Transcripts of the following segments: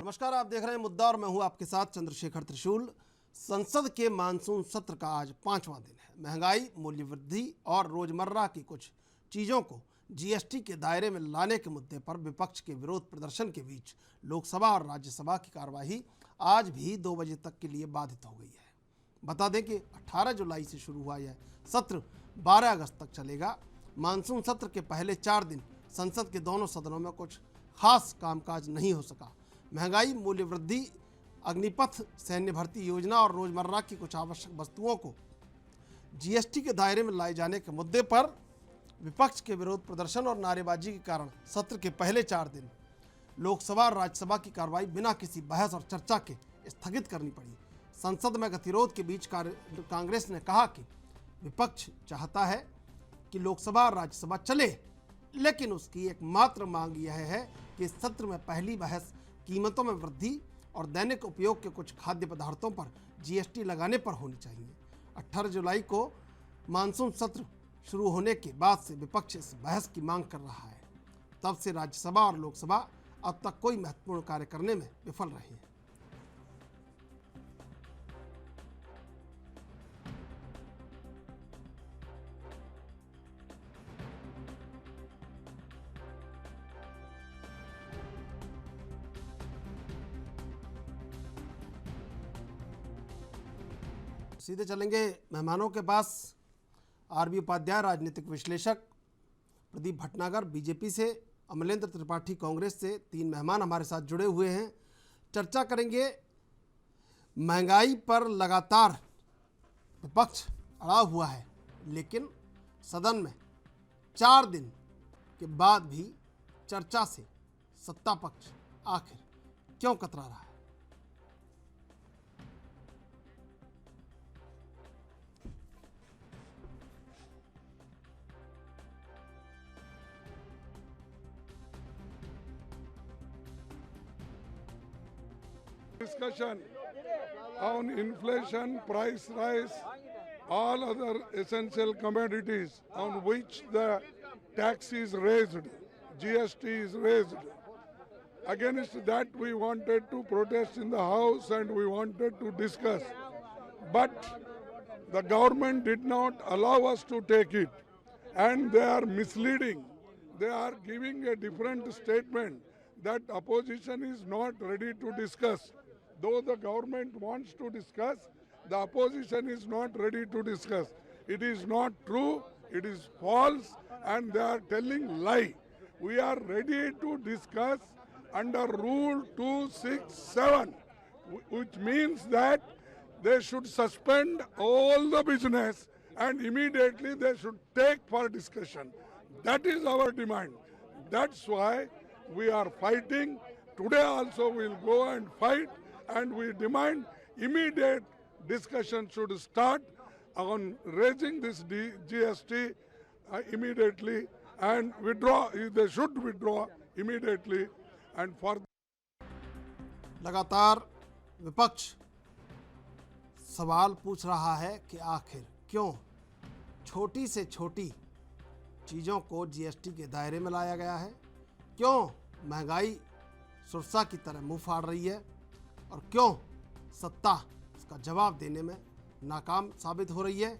नमस्कार, आप देख रहे हैं मुद्दा और मैं हूं आपके साथ चंद्रशेखर त्रिशूल। संसद के मानसून सत्र का आज 5वां दिन है। महंगाई, मूल्य वृद्धि और रोजमर्रा की कुछ चीज़ों को जीएसटी के दायरे में लाने के मुद्दे पर विपक्ष के विरोध प्रदर्शन के बीच लोकसभा और राज्यसभा की कार्यवाही आज भी 2 बजे तक के लिए बाधित हो गई है। बता दें कि 18 जुलाई से शुरू हुआ यह सत्र 12 अगस्त तक चलेगा। मानसून सत्र के पहले 4 दिन संसद के दोनों सदनों में कुछ खास कामकाज नहीं हो सका। महंगाई, मूल्य वृद्धि, अग्निपथ सैन्य भर्ती योजना और रोजमर्रा की कुछ आवश्यक वस्तुओं को जीएसटी के दायरे में लाए जाने के मुद्दे पर विपक्ष के विरोध प्रदर्शन और नारेबाजी के कारण सत्र के पहले 4 दिन लोकसभा और राज्यसभा की कार्रवाई बिना किसी बहस और चर्चा के स्थगित करनी पड़ी। संसद में गतिरोध के बीच कांग्रेस ने कहा कि विपक्ष चाहता है कि लोकसभा और राज्यसभा चले, लेकिन उसकी एकमात्र मांग यह है कि इस सत्र में पहली बहस कीमतों में वृद्धि और दैनिक उपयोग के कुछ खाद्य पदार्थों पर जीएसटी लगाने पर होनी चाहिए। 18 जुलाई को मानसून सत्र शुरू होने के बाद से विपक्ष इस बहस की मांग कर रहा है। तब से राज्यसभा और लोकसभा अब तक कोई महत्वपूर्ण कार्य करने में विफल रहे हैं। सीधे चलेंगे मेहमानों के पास। आरबी उपाध्याय राजनीतिक विश्लेषक, प्रदीप भटनागर बीजेपी से, अमलेंद्र त्रिपाठी कांग्रेस से, 3 मेहमान हमारे साथ जुड़े हुए हैं। चर्चा करेंगे महंगाई पर लगातार विपक्ष अड़ा हुआ है, लेकिन सदन में 4 दिन के बाद भी चर्चा से सत्ता पक्ष आखिर क्यों कतरा रहा है। Discussion on inflation, price rise, all other essential commodities on which the tax is raised, GST is raised. Against that we wanted to protest in the House and we wanted to discuss. But the government did not allow us to take it, and they are misleading. They are giving a different statement that opposition is not ready to discuss. Though the government wants to discuss, the opposition is not ready to discuss. It is not true, it is false, and they are telling lie. We are ready to discuss under Rule 267, which means that they should suspend all the business and immediately they should take for discussion. That is our demand. That's why we are fighting. Today also we will go and fight, and we demand immediate discussion should start on raising this GST immediately and withdraw. They should withdraw immediately. And for लगातार विपक्ष सवाल पूछ रहा है कि आखिर क्यों छोटी से छोटी चीज़ों को जीएसटी के दायरे में लाया गया है, क्यों महंगाई सुरसा की तरह मुंह फाड़ रही है, और क्यों सत्ता उसका जवाब देने में नाकाम साबित हो रही है,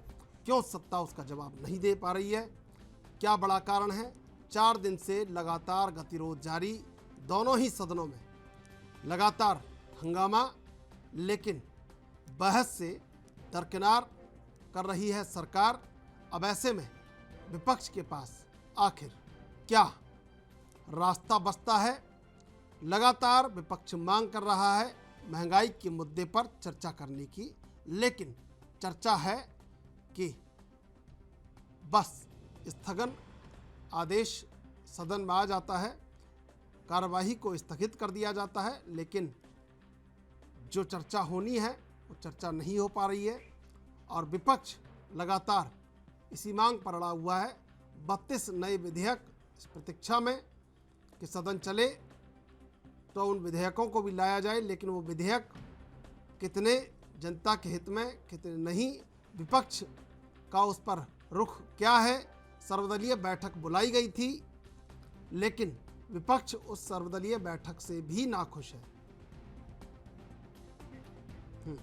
क्यों सत्ता उसका जवाब नहीं दे पा रही है। क्या बड़ा कारण है? 4 दिन से लगातार गतिरोध जारी, दोनों ही सदनों में लगातार हंगामा, लेकिन बहस से दरकिनार कर रही है सरकार। अब ऐसे में विपक्ष के पास आखिर क्या रास्ता बचता है? लगातार विपक्ष मांग कर रहा है महंगाई के मुद्दे पर चर्चा करने की, लेकिन चर्चा है कि बस स्थगन आदेश सदन में आ जाता है, कार्यवाही को स्थगित कर दिया जाता है, लेकिन जो चर्चा होनी है वो चर्चा नहीं हो पा रही है। और विपक्ष लगातार इसी मांग पर अड़ा हुआ है। 32 नए विधेयक इस प्रतीक्षा में कि सदन चले तो उन विधेयकों को भी लाया जाए, लेकिन वो विधेयक कितने जनता के हित में, कितने नहीं, विपक्ष का उस पर रुख क्या है। सर्वदलीय बैठक बुलाई गई थी, लेकिन विपक्ष उस सर्वदलीय बैठक से भी नाखुश है। तो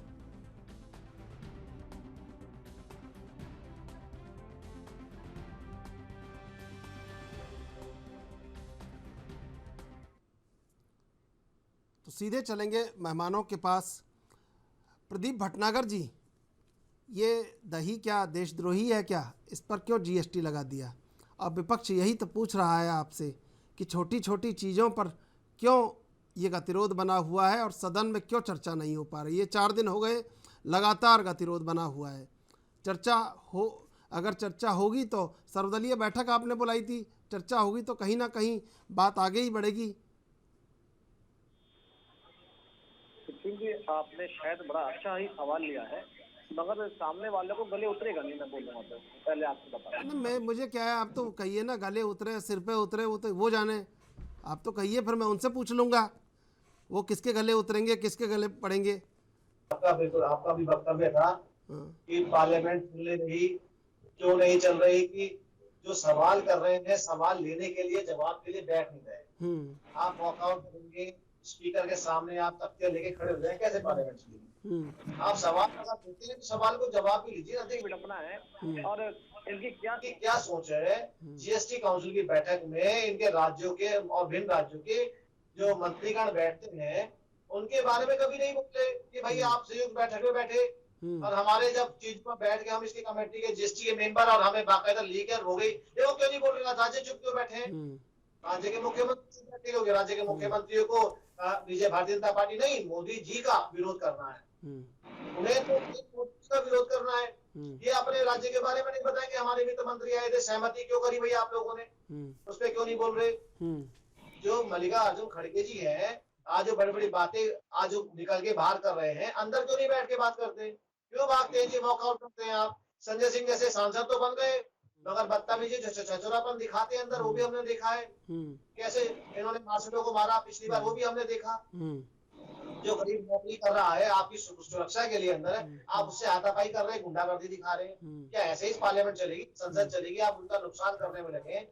सीधे चलेंगे मेहमानों के पास। प्रदीप भटनागर जी, ये दही क्या देशद्रोही है क्या? इस पर क्यों जीएसटी लगा दिया? अब विपक्ष यही तो पूछ रहा है आपसे कि छोटी छोटी चीज़ों पर क्यों ये गतिरोध बना हुआ है और सदन में क्यों चर्चा नहीं हो पा रही? ये 4 दिन हो गए लगातार गतिरोध बना हुआ है। अगर चर्चा होगी तो सर्वदलीय बैठक आपने बुलाई थी, चर्चा होगी तो कहीं ना कहीं बात आगे ही बढ़ेगी। क्योंकि आपने शायद बड़ा अच्छा ही सवाल लिया है, मगर सामने वाले को गले उतरेगा नहीं, मैं बोलूँगा तो पहले आपको बता नहीं, मैं मुझे क्या है, आप तो कहिए ना, गले उतरे सिर पे उतरे वो तो वो जाने, आप तो कहिए, फिर मैं उनसे पूछ लूँगा वो किसके गले उतरेंगे किसके गले पड़ेंगे। बिल्कुल आपका भी वक्तव्य था कि पार्लियामेंट खुले रही, क्यों नहीं चल रही, कि जो सवाल कर रहे हैं सवाल लेने के लिए जवाब के लिए बैठ नहीं रहे। आप वॉकआउट करेंगे, स्पीकर के सामने आप तख्ते लेके खड़े हो जाए, कैसे पार्लियामेंट चलेगी? आप सवाल अगर देते हैं तो सवाल को जवाब भी लीजिए। अधिक विडंबना है और इनकी क्या सोच है। जीएसटी काउंसिल की बैठक में इनके राज्यों के और भिन्न राज्यों के जो मंत्रीगण बैठते हैं उनके बारे में कभी नहीं बोलते कि भाई आप संयुक्त बैठक में बैठे और हमारे जब चीज पर बैठ के हम इसकी कमेटी के जीएसटी के मेंबर और हमें बाकायदा लीकर हो गई, ये वो क्यों नहीं बोल रहे? राज्य चुप क्यों बैठे हैं? राज्य के मुख्यमंत्री बैठे होंगे, राज्य के मुख्यमंत्रियों को बीजेपी भारतीय जनता पार्टी नहीं, मोदी जी का विरोध करना है, उन्हें तो मोदी का विरोध करना है। ये अपने राज्य के बारे में नहीं बताएंगे? हमारे वित्त मंत्री आए थे, सहमति क्यों करी भैया आप लोगों ने, उस पर क्यों नहीं बोल रहे? जो मल्लिकार्जुन खड़गे जी हैं, आज जो बड़ी बड़ी बातें आज जो निकल के बाहर कर रहे हैं, अंदर क्यों नहीं बैठ के बात करते? क्यों भागते हैं जी, वॉकआउट करते हैं? आप संजय सिंह जैसे सांसद तो बन गए, मगर बदतमीजी छछोरापन दिखाते हैं अंदर, वो भी हमने देखा है। कैसे इन्होंने मार्शलों को मारा पिछली बार, वो भी हमने देखा। जो गरीब नौकरी कर रहा है आपकी सुरक्षा के लिए अंदर है, आप उससे हाथापाई कर रहे हैं, गुंडागर्दी दिखा रहे हैं। क्या ऐसे ही पार्लियामेंट चलेगी, संसद चलेगी? आप उनका नुकसान करने में लगे।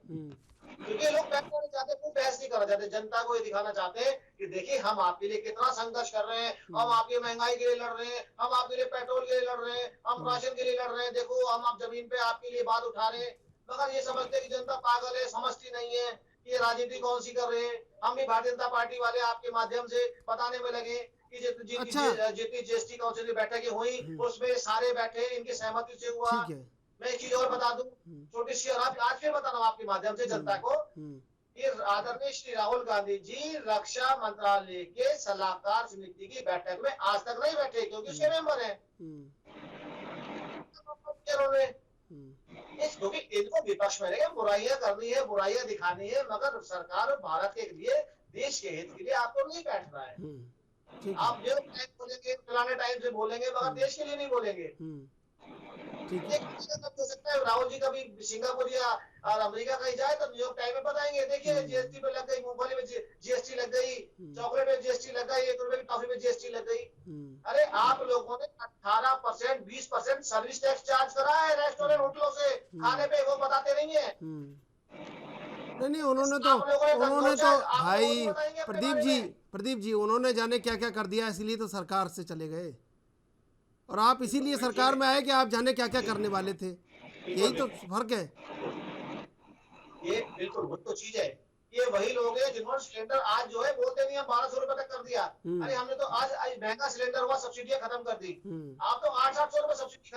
क्योंकि लोग बहस करना चाहते हैं, बहस नहीं करना चाहते। जनता को ये दिखाना चाहते हैं कि देखिए हम आपके लिए कितना संघर्ष कर रहे हैं, हम आपकी महंगाई के लिए लड़ रहे हैं, हम आपके लिए पेट्रोल के लिए लड़ रहे हैं, हम राशन के लिए लड़ रहे हैं, देखो हम आप जमीन पे आपके लिए बात उठा रहे हैं। मगर ये समझते हैं कि जनता पागल है, समझती नहीं है ये राजनीति कौन सी कर रहे हैं। हम भी भारतीय जनता पार्टी वाले आपके माध्यम से बताने में लगे कि जितनी जीएसटी काउंसिल की बैठकें हुई उसमें सारे बैठे, इनकी सहमति से हुआ। मैं एक चीज और बता दूं, छोटी सी, और आज फिर बता रहा हूँ आपके माध्यम से जनता को, ये आदरणीय श्री राहुल गांधी जी रक्षा मंत्रालय के सलाहकार समिति की बैठक में आज तक नहीं बैठे, क्योंकि उसके मेंबर हैं। क्योंकि इनको विपक्ष में रहेगा, बुराइयां करनी है, बुराइयां दिखानी है, मगर सरकार भारत के लिए, देश के हित के लिए आपको नहीं बैठ रहा है। आप जो टाइम बोलेंगे, पुराने टाइम से बोलेंगे, मगर देश के लिए नहीं बोलेंगे। हो सकता है राहुल जी कभी सिंगापुर या और अमेरिका कहीं जाए तो न्यूयॉर्क टाइम में बताएंगे, देखिए जीएसटी पे लग गई, मूंगफली में जीएसटी लग गई, चॉकलेट में जीएसटी लग गई, 1 रुपए की टॉफी में जीएसटी लग गई। अरे आप लोगों ने 18%, 20% सर्विस टैक्स चार्ज करा है रेस्टोरेंट होटलों से खाने पे, वो बताते नहीं है। नहीं, उन्होंने तो भाई प्रदीप जी उन्होंने जाने क्या क्या कर दिया, इसलिए तो सरकार से चले गए, और आप इसीलिए सरकार में आए कि आप जाने क्या क्या करने वाले थे। यही तो फर्क है। ये बिल्कुल वही तो चीज है। ये वही लोग हैं जिन्होंने सिलेंडर आज जो है बोलते नहीं, हम 1200 रुपए तक कर दिया। अरे हमने तो आज महंगा सिलेंडर हुआ, सब्सिडियां खत्म कर दी। आप तो 800-700 रुपए सब्सिडी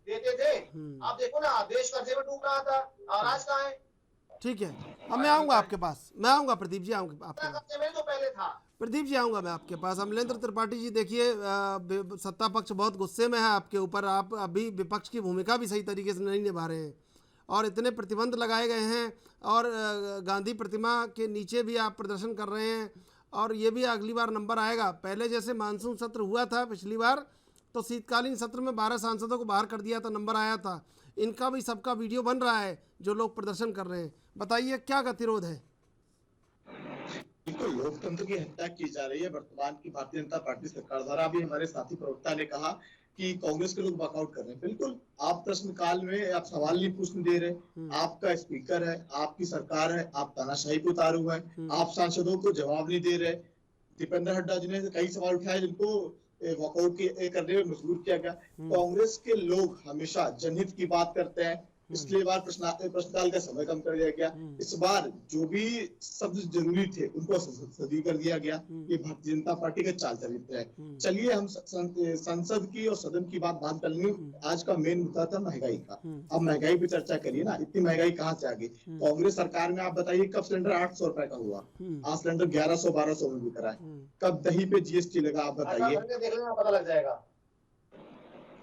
देते थे। आप देखो ना, देश कर्जे में डूब रहा था, और आज कहाँ है? ठीक है, अब मैं आऊंगा आपके पास, मैं आऊंगा प्रदीप जी, आऊंगा आपके पास। जो पहले था प्रदीप जी, आऊँगा मैं आपके पास। अमलेंद्र त्रिपाठी जी, देखिए सत्ता पक्ष बहुत गुस्से में है आपके ऊपर, आप अभी विपक्ष की भूमिका भी सही तरीके से नहीं निभा रहे हैं, और इतने प्रतिबंध लगाए गए हैं, और गांधी प्रतिमा के नीचे भी आप प्रदर्शन कर रहे हैं, और ये भी अगली बार नंबर आएगा। पहले जैसे मानसून सत्र हुआ था पिछली बार, तो शीतकालीन सत्र में 12 सांसदों को बाहर कर दिया था, नंबर आया था। इनका भी सबका वीडियो बन रहा है जो लोग प्रदर्शन कर रहे हैं। बताइए क्या गतिरोध है? बिल्कुल, लोकतंत्र की हत्या की जा रही है वर्तमान की भारतीय जनता पार्टी सरकार द्वारा। अभी हमारे साथी प्रवक्ता ने कहा कि कांग्रेस के लोग वॉकआउट कर रहे हैं। बिल्कुल, आप प्रश्नकाल में आप सवाल नहीं पूछने दे रहे, आपका स्पीकर है, आपकी सरकार है, आप तानाशाही पे उतारे हुए हैं, आप सांसदों को जवाब नहीं दे रहे। दीपेंद्र हड्डा जी ने कई सवाल उठाए जिनको वॉकआउट करने में मजबूर किया गया। कांग्रेस के लोग हमेशा जनहित की बात करते हैं, पिछली बार प्रश्नकाल का समय कम कर दिया गया, इस बार जो भी शब्द जरूरी थे उनको सदी कर दिया गया। ये भारतीय जनता पार्टी का चाल चरित्र है। चलिए हम संसद की और सदन की बात कर लेंगे। आज का मेन मुद्दा था महंगाई का। अब महंगाई पे चर्चा करिए ना, इतनी महंगाई कहाँ से आ गई? कांग्रेस सरकार में आप बताइए कब सिलेंडर 800 रुपए का हुआ, आज सिलेंडर 1100-1200 में बिक रहा है। कब दही पे जीएसटी लगा, आप बताइए। देख लेना पता लग जाएगा।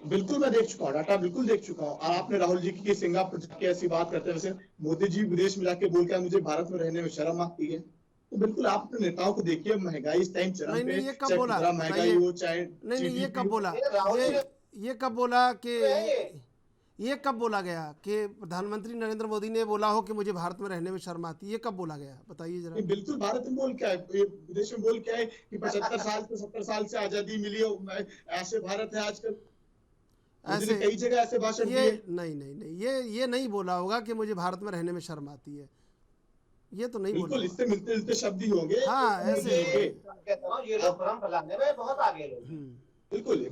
बिल्कुल मैं देख चुका हूँ, डाटा बिल्कुल देख चुका हूँ। और आपने राहुल जी की सिंगापुर की ऐसी बात करते हैं, वैसे मोदी जी विदेश में जाके बोल के मुझे भारत में रहने में शर्म आती है। तो बिल्कुल आप अपने नेताओं को देखिए, महंगाई इस टाइम चरम पे, ये कब चाहे बोला? खुदरा महंगाई हो चाहे नहीं ये कब बोला? ये कब बोला कि ये कब बोला गया कि प्रधानमंत्री नरेंद्र मोदी ने बोला हो कि मुझे भारत में रहने में शर्म आती है? ये कब बोला गया, बताइए जरा। बिल्कुल भारत में बोल क्या है, विदेश में बोल क्या है कि 75 साल से 70 साल से आजादी मिली हो, ऐसे भारत है आजकल। ऐसे कई जगह ऐसे भाषण दिए। नहीं ये नहीं बोला होगा कि मुझे भारत में रहने में शर्म आती है, ये तो नहीं बोला। बिल्कुल इससे मिलते जुलते शब्द ही होंगे। हाँ ऐसे ये लोग भ्रम फैलाने में बहुत आगे लोग। बिल्कुल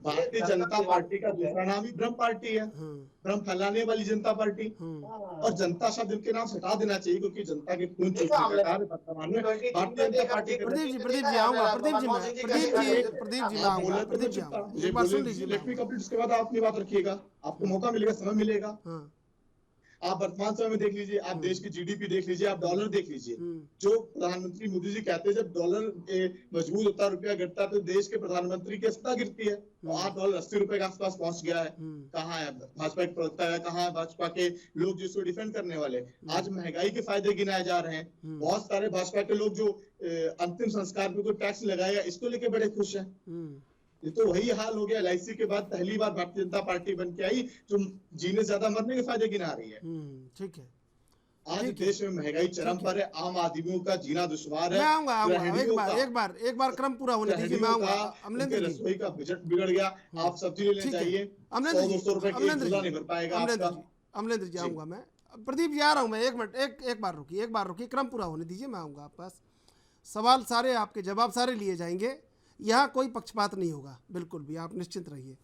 भारतीय जनता पार्टी का दूसरा नाम ही भ्रम पार्टी है, भ्रम फैलाने वाली जनता पार्टी। और जनता शब्द इनके नाम से हटा देना चाहिए, क्योंकि जनता के खून चूसने का कार्य वर्तमान में भारतीय जनता पार्टी। प्रदीप जी आऊंगा, प्रदीप जी मैं आऊंगा, प्रदीप जी आऊंगा, एक बात सुन लीजिए। लेट मी कंप्लीट, उसके बाद आप अपनी बात रखिएगा, आपको मौका मिलेगा, समय मिलेगा। आप वर्तमान समय में देख लीजिए, आप देश की जीडीपी देख लीजिए, आप डॉलर देख लीजिए। जो प्रधानमंत्री मोदी जी कहते हैं जब डॉलर मजबूत होता, रुपया गिरता है, तो देश के प्रधानमंत्री की सत्ता गिरती है। तो आज डॉलर 80 रुपए के आसपास पहुंच गया है। कहाँ है भाजपा के प्रवक्ता है, कहाँ है भाजपा के लोग जिसको डिफेंड करने वाले? आज महंगाई के फायदे गिनाए जा रहे हैं। बहुत सारे भाजपा के लोग जो अंतिम संस्कार पे कोई टैक्स लगाएगा, इसको लेके बड़े खुश हैं। ये तो वही हाल हो गया। LIC के बाद पहली बार भारतीय जनता पार्टी बन के आई जो जीने ज्यादा मरने के फायदे गिना रही है। ठीक है। आज देश में महंगाई चरम पर है, आम आदमियों का जीना दुश्वार है। मैं आऊंगा, एक बार क्रम पूरा होने दीजिए, मैं आऊंगा। अमलेंद्र जी, रसोई का बजट बिगड़ गया, आप सब्जी लेने चाहिए, 100-200 रुपए की झोला नहीं भर पाएगा आपका। अमलेंद्र जी आऊंगा मैं। प्रदीप जी आ रहा हूँ मैं, 1 मिनट, एक बार रुकिए, क्रम पूरा होने दीजिए, मैं आऊंगा आपके पास। सवाल सारे आपके जवाब सारे लिए जाएंगे, यहाँ कोई पक्षपात नहीं होगा, बिल्कुल भी आप निश्चिंत रहिए।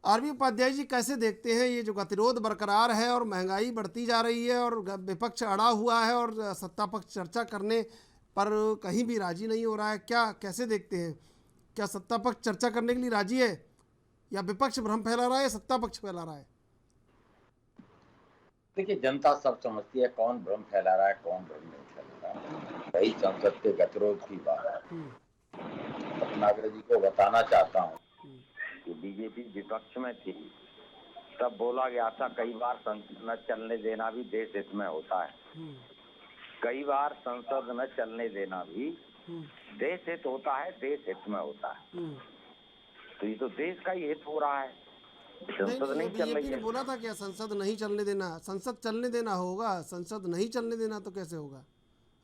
आरबी उपाध्याय जी कैसे देखते हैं ये जो गतिरोध बरकरार है और महंगाई बढ़ती जा रही है और विपक्ष अड़ा हुआ है और सत्ता पक्ष चर्चा करने पर कहीं भी राजी नहीं हो रहा है, कैसे देखते हैं? क्या सत्ता पक्ष चर्चा करने के लिए राजी है या विपक्ष भ्रम फैला रहा है या सत्ता पक्ष फैला रहा है? देखिए जनता सब समझती है कौन भ्रम फैला रहा है, कौन भ्रम नहीं फैला रहा है। वही संसद के गतिरोध की बात है। रत्नाकर जी को बताना चाहता हूँ कि बीजेपी विपक्ष में थी तब बोला गया था कई बार संसद न चलने देना भी देश हित में होता है, कई बार संसद न चलने देना भी देश हित होता है, देश हित में होता है। तो ये तो देश का ही हित हो रहा है, संसद नहीं चल रही है। बोला था क्या संसद नहीं चलने देना? संसद चलने देना होगा, संसद नहीं चलने देना तो कैसे होगा?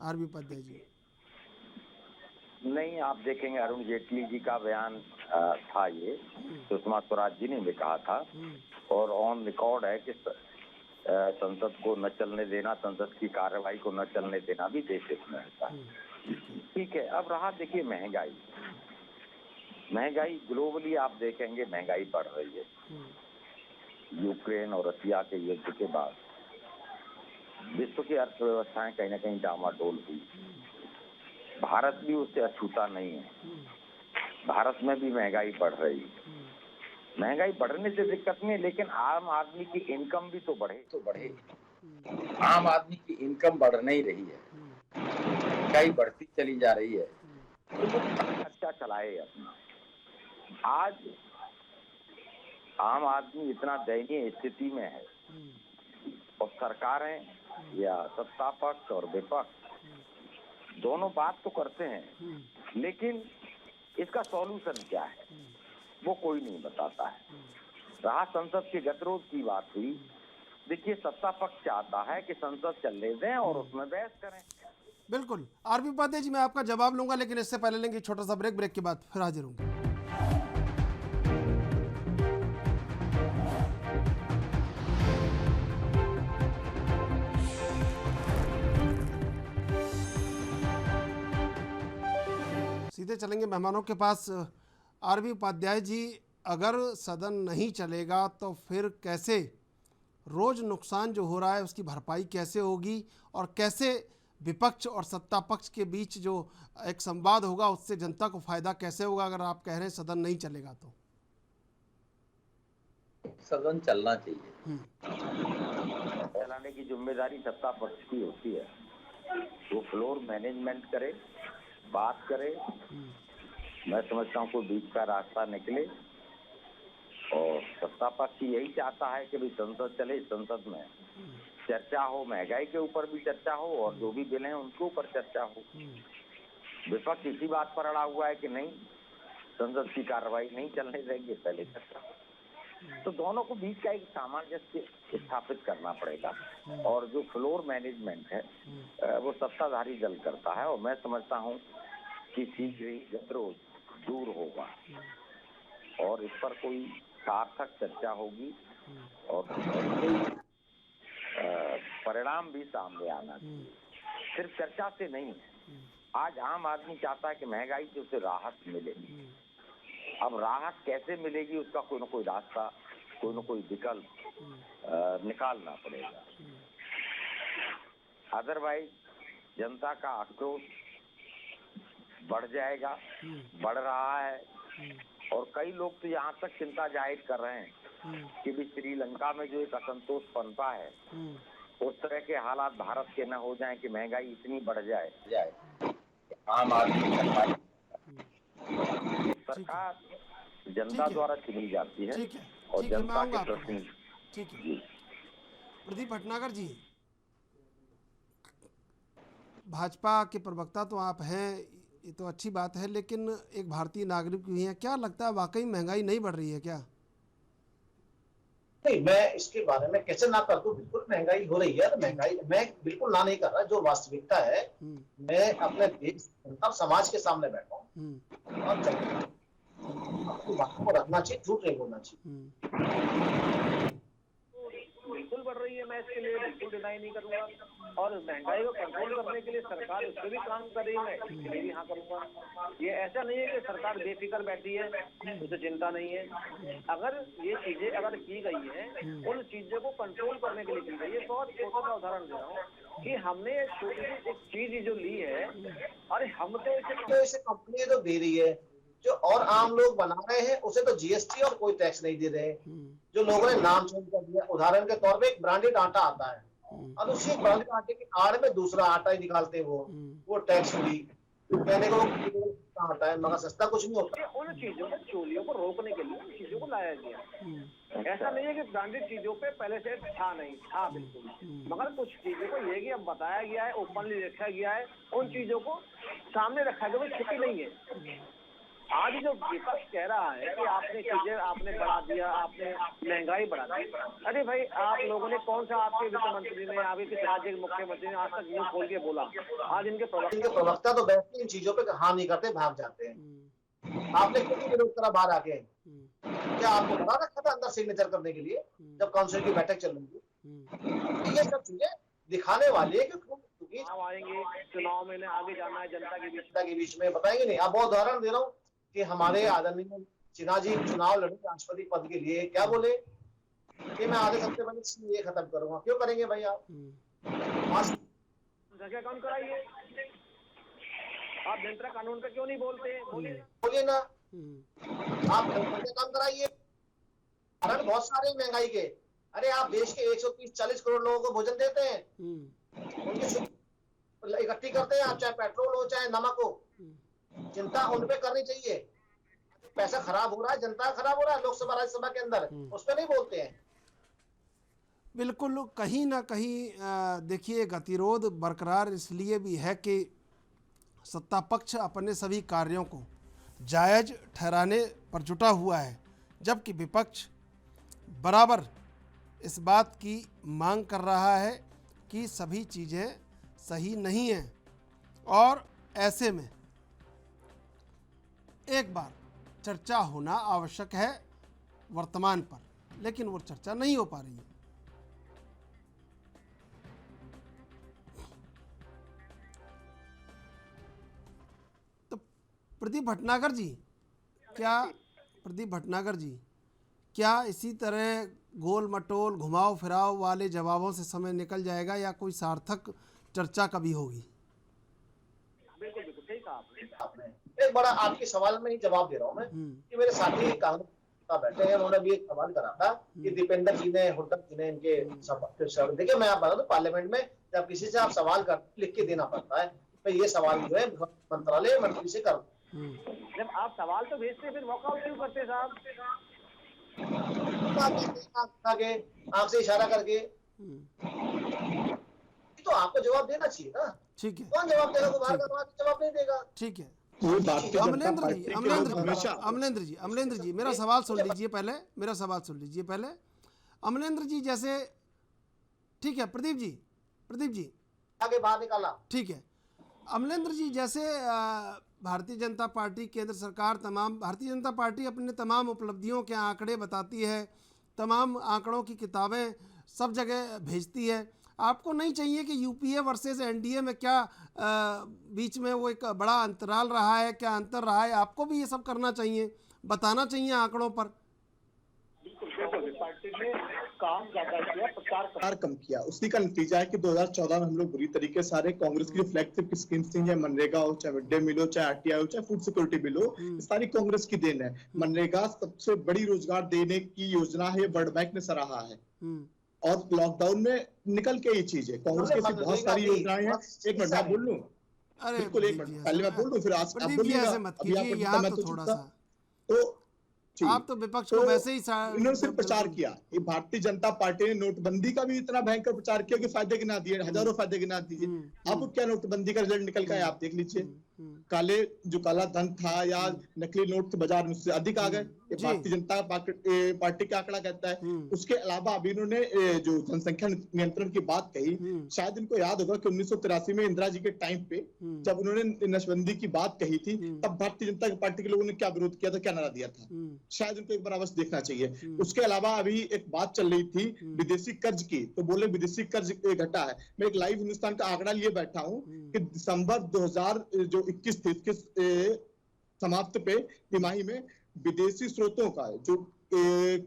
आरबी उपाध्याय जी नहीं, आप देखेंगे अरुण जेटली जी का बयान था, ये सुषमा स्वराज जी ने भी कहा था और ऑन रिकॉर्ड है कि संसद को न चलने देना, संसद की कार्यवाही को न चलने देना भी देश हित में होता है। ठीक है, अब रहा देखिए महंगाई ग्लोबली आप देखेंगे महंगाई बढ़ रही है। यूक्रेन और रसिया के युद्ध के बाद विश्व की अर्थव्यवस्थाएं कहीं ना कहीं डामाडोल हुई। भारत भी उससे अछूता नहीं है, भारत में भी महंगाई बढ़ रही है। महंगाई बढ़ने से दिक्कत नहीं है, लेकिन आम आदमी की इनकम भी तो बढ़े। आम आदमी की इनकम बढ़ नहीं रही है, महंगाई बढ़ती चली जा रही है, तो वो खर्चा चलाए अपना। आज आम आदमी इतना दयनीय स्थिति में है और सरकारें या सत्ता पक्ष और विपक्ष दोनों बात तो करते हैं, लेकिन इसका सॉल्यूशन क्या है वो कोई नहीं बताता है। रहा संसद के गतिरोध की बात हुई, देखिए सत्ता पक्ष चाहता है कि संसद चलने दें और उसमें बहस करें। बिल्कुल। आरबी उपाध्याय जी मैं आपका जवाब लूंगा, लेकिन इससे पहले लेंगे छोटा सा ब्रेक के बाद फिर हाजिर होंगे। सीधे चलेंगे मेहमानों के पास। आरबी उपाध्याय जी, अगर सदन नहीं चलेगा तो फिर कैसे रोज़ नुकसान जो हो रहा है उसकी भरपाई कैसे होगी, और कैसे विपक्ष और सत्ता पक्ष के बीच जो एक संवाद होगा उससे जनता को फायदा कैसे होगा, अगर आप कह रहे हैं सदन नहीं चलेगा तो? सदन चलना चाहिए। चलाने की जिम्मेदारी सत्ता पक्ष की होती है। वो फ्लोर मैनेजमेंट करे, बात करे, मैं समझता हूँ कोई बीच का रास्ता निकले। और सत्ता पक्ष यही चाहता है कि भाई संसद चले, संसद में चर्चा हो, महंगाई के ऊपर भी चर्चा हो और जो भी बिल हैं उनके ऊपर चर्चा हो। विपक्ष इसी बात पर अड़ा हुआ है कि नहीं, संसद की कार्रवाई नहीं चलने देंगे, पहले चर्चा। तो दोनों को बीच का एक सामंजस्य स्थापित करना पड़ेगा। और जो फ्लोर मैनेजमेंट है वो सत्ताधारी दल करता है, और मैं समझता हूँ कि शीघ्र ही गतिरोध दूर होगा और इस पर कोई सार्थक चर्चा होगी और परिणाम भी सामने आना चाहिए। सिर्फ चर्चा से नहीं, आज आम आदमी चाहता है कि महंगाई से उसे राहत मिले। अब राहत कैसे मिलेगी उसका कोई ना कोई रास्ता, कोई ना कोई विकल्प निकालना पड़ेगा। अदरवाइज जनता का आक्रोश बढ़ जाएगा, बढ़ रहा है। और कई लोग तो यहाँ तक चिंता जाहिर कर रहे हैं कि भी श्रीलंका में जो एक असंतोष पनपा है उस तरह के हालात भारत के न हो जाएं कि महंगाई इतनी बढ़ जाए आम आदमी सरकार जनता द्वारा चुनी जाती है और जनता के प्रश्न। ठीक है प्रदीप भटनागर जी, भाजपा के प्रवक्ता तो आप हैं, ये तो अच्छी बात है, लेकिन एक भारतीय नागरिक भी हैं, क्या लगता है वाकई महंगाई नहीं बढ़ रही है क्या? नहीं, मैं इसके बारे में कैसे ना कर दूं, बिल्कुल महंगाई हो रही है। महंगाई मैं बिल्कुल ना नहीं कर रहा, जो वास्तविकता है मैं अपने देश और समाज के सामने बैठा हूँ और अपनी बातों को रखना चाहिए, झूठ नहीं बोलना चाहिए। बिल्कुल बढ़ रही है, मैं इसके लिए बिल्कुल डिनाई नहीं करूंगा। और महंगाई को कंट्रोल करने के लिए सरकार उस पर भी काम कर रही है, मैं इसके लिए भी हाँ करूंगा। ये ऐसा नहीं है कि सरकार बेफिक्र बैठी है, उसे चिंता नहीं है। अगर ये चीजें अगर की गई है, उन चीजों को कंट्रोल करने के लिए की गई है। बहुत छोटा सा उदाहरण दे रहा हूँ कि हमने छोटी सी एक चीज जो ली है, अरे हम तो इसे कंपनी तो दे रही है, जो और आम लोग बना रहे हैं उसे तो जीएसटी और कोई टैक्स नहीं दे रहे। जो लोगों ने नाम चेंज कर दिया, उदाहरण के तौर पे एक ब्रांडेड आटा आता है और उसी ब्रांडेड आटे की आड़ में दूसरा आटा ही निकालते हैं, वो टैक्स फ्री। कहने को आटा है मगर सस्ता कुछ नहीं होता। उन चीजों को, चोरियों को रोकने के लिए उन चीजों को लाया गया। ऐसा नहीं है कि ब्रांडेड चीजों पे पहले से था, नहीं था बिल्कुल, मगर कुछ चीजों को ये कि अब बताया गया है, ओपनली रखा गया है, उन चीजों को सामने रखा गया, कोई छुपी नहीं है। आज जो विपक्ष कह रहा है कि आपने चीजें आपने बढ़ा दिया, आपने महंगाई बढ़ा दी, अरे भाई आप लोगों ने कौन सा, आपके वित्त मंत्री ने, आपके किस राज्य के मुख्यमंत्री ने आज तक मुंह खोल के बोला? आज इनके प्रवक्ता तो बैठते इन चीजों पे हाँ नहीं करते, भाग जाते हैं। आपने कितनी विरोध करा बाहर आके? क्या आपको बना रखा था अंदर सिग्नेचर करने के लिए जब काउंसिल की बैठक चल रही थी? ये सब चीजें दिखाने वाली है क्योंकि आएंगे चुनाव में आगे जाना है, जनता के बीच में बताएंगे नहीं। अब बहुत उदाहरण दे रहा हूँ कि हमारे आदरणीय सिन्हा जी चुनाव लड़े राष्ट्रपति पद के लिए, क्या बोले कि मैं आधे हफ्ते में सीए खत्म करूंगा। क्यों करेंगे भाई आप? क्या काम कराइए आप? जनता कानून पे क्यों नहीं बोलते? बोलिए ना, आप काम कराइए। कारण बहुत सारे महंगाई के, अरे आप देश के 130-140 करोड़ लोगों को भोजन देते हैं, उनकी इकट्ठी करते हैं आप, चाहे पेट्रोल हो चाहे नमक हो। चिंता उन पे करनी चाहिए। पैसा खराब हो रहा है, जनता खराब हो रहा है लोकसभा राज्यसभा के अंदर, उस पर नहीं बोलते हैं। बिल्कुल, कहीं ना कहीं देखिए गतिरोध बरकरार इसलिए भी है कि सत्ता पक्ष अपने सभी कार्यों को जायज ठहराने पर जुटा हुआ है, जबकि विपक्ष बराबर इस बात की मांग कर रहा है कि सभी चीज़ें सही नहीं हैं। और ऐसे में एक बार चर्चा होना आवश्यक है वर्तमान पर, लेकिन वो चर्चा नहीं हो पा रही है। तो प्रदीप भटनागर जी, क्या प्रदीप भटनागर जी, क्या इसी तरह गोल मटोल घुमाव फिराव वाले जवाबों से समय निकल जाएगा या कोई सार्थक चर्चा कभी होगी? बिल्कुल बिल्कुल सही कहा आपने। आपने एक बड़ा आपके सवाल में ही जवाब दे रहा हूँ मैं कि मेरे साथी कांग्रेस बैठे हैं, उन्होंने भी एक सवाल करा था कि दीपेंद्र जी ने, हुड्डा जी ने इनके देखिए, मैं आप बता दूं, पार्लियामेंट में जब किसी से आप सवाल करते लिख के देना पड़ता है, तो ये सवाल जो है मंत्रालय मंत्री से कर, जब आप सवाल तो भेजते फिर वॉकआउट क्यों करते साहब? आगे आंख से इशारा करके, तो आपको जवाब देना चाहिए ना। ठीक है, कौन जवाब देगा? तो बाहर का जवाब नहीं देगा। ठीक है। वो भारतीय जनता अमलेंद्र पार्टी जी, के अमलेंद्र लोग जी, हमेशा अमलेंद्र जी, मेरा सवाल सुन लीजिए पहले, मेरा सवाल सुन लीजिए पहले। अमलेंद्र जी जैसे, ठीक है, प्रदीप जी आगे बाहर निकाला। ठीक है, अमलेंद्र जी जैसे भारतीय जनता पार्टी, केंद्र सरकार, तमाम भारतीय जनता पार्टी अपने तमाम उपलब्धियों के आंकड़े बताती है, तमाम आंकड़ों की किताबें सब जगह भेजती है। आपको नहीं चाहिए कि यूपीए वर्सेस एनडीए में क्या बीच में वो एक बड़ा अंतराल रहा है, क्या अंतर रहा है? आपको भी ये सब करना चाहिए, बताना चाहिए आंकड़ों पर। बिल्कुल पार्टी ने काम ज्यादा किया, प्रचार कम किया। उसी का नतीजा है कि 2014 में हम लोग बुरी तरीके सारे कांग्रेस की फ्लैगशिप स्कीम्स थी, चाहे मनरेगा हो, चाहे मिड डे मील हो, चाहे आरटीआई हो, चाहे फूड सिक्योरिटी बिल हो, सारी कांग्रेस की देन है। मनरेगा सबसे बड़ी रोजगार देने की योजना है, वर्ल्ड बैंक ने सराहा है। और लॉकडाउन में निकल के ये चीज है, कांग्रेस की ऐसी बहुत सारी योजनाएं हैं। एक मिनट मैं बोल लूं, अरे बिल्कुल एक मिनट पहले मैं बोल दूं, फिर आप बोलिएगा। अभी आपको यहाँ मैं तो तो थोड़ा चुप था। सा तो आप तो विपक्ष को वैसे ही इन्होंने सिर्फ प्रचार किया। ये भारतीय जनता पार्टी ने नोटबंदी का भी इतना भयंकर प्रचार किया कि फायदे गिना दिए, हजारों फायदे गिना दीजिए। अब क्या नोटबंदी का रिजल्ट निकल गया, आप देख लीजिए। जो काला धन था या नकली नोट थे बाजार में, उससे अधिक आ गए। ये भारतीय जनता पार्टी का आंकड़ा कहता है। उसके अलावा अभी इन्होंने जो जनसंख्या नियंत्रण की बात कही, शायद इनको याद होगा कि 1983 में इंदिरा जी के टाइम पे जब उन्होंने नशबंदी की बात कही थी, तब भारतीय जनता पार्टी के लोगों ने क्या विरोध किया था, क्या नारा दिया था। शायद उनको एक बार अवश्य देखना चाहिए। उसके अलावा अभी एक बात चल रही थी विदेशी कर्ज की, तो बोले विदेशी कर्ज घटा है। मैं एक लाइव हिंदुस्तान का आंकड़ा लिए बैठा हूं कि दिसंबर 2021 समाप्त पे तिमाही में विदेशी स्रोतों का जो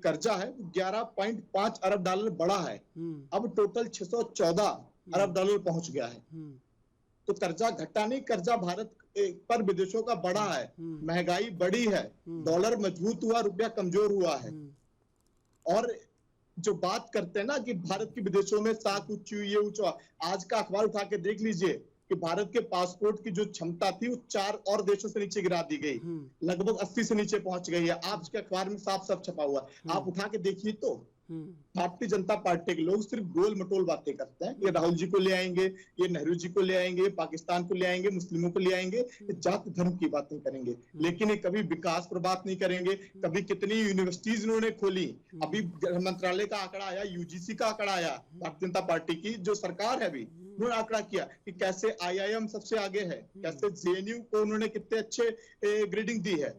कर्जा है 11.5 अरब डॉलर बढ़ा है। अब टोटल 614 अरब डॉलर पहुंच गया है। तो कर्जा घटा नहीं, कर्जा भारत पर विदेशों का बढ़ा है। महंगाई बढ़ी है, डॉलर मजबूत हुआ, रुपया कमजोर हुआ है। और जो बात करते हैं ना कि भारत के विदेशों में साख ऊंची हुई, ये ऊंचा, आज का अखबार उठा के देख लीजिए कि भारत के पासपोर्ट की जो क्षमता थी वो 4 और देशों से नीचे गिरा दी गई, लगभग 80 से नीचे पहुंच गई है। आप इसके अखबार में साफ साफ छपा हुआ, आप उठा के देखिए। तो भारतीय जनता पार्टी के लोग सिर्फ गोल मटोल बातें करते हैं। ये राहुल जी को ले आएंगे, ये नेहरू जी को ले आएंगे, पाकिस्तान को ले आएंगे, मुस्लिमों को ले आएंगे, जाति धर्म की बातें करेंगे, लेकिन ये कभी विकास पर बात नहीं करेंगे। कभी कितनी यूनिवर्सिटीज इन्होंने खोली, अभी गृह मंत्रालय का आंकड़ा आया, यूजीसी का आंकड़ा आया, भारतीय जनता पार्टी की जो सरकार है अभी, उन्होंने आंकड़ा किया कि कैसे आईआईएम सबसे आगे है, कैसे जेएनयू को उन्होंने कितने अच्छे ग्रेडिंग दी है।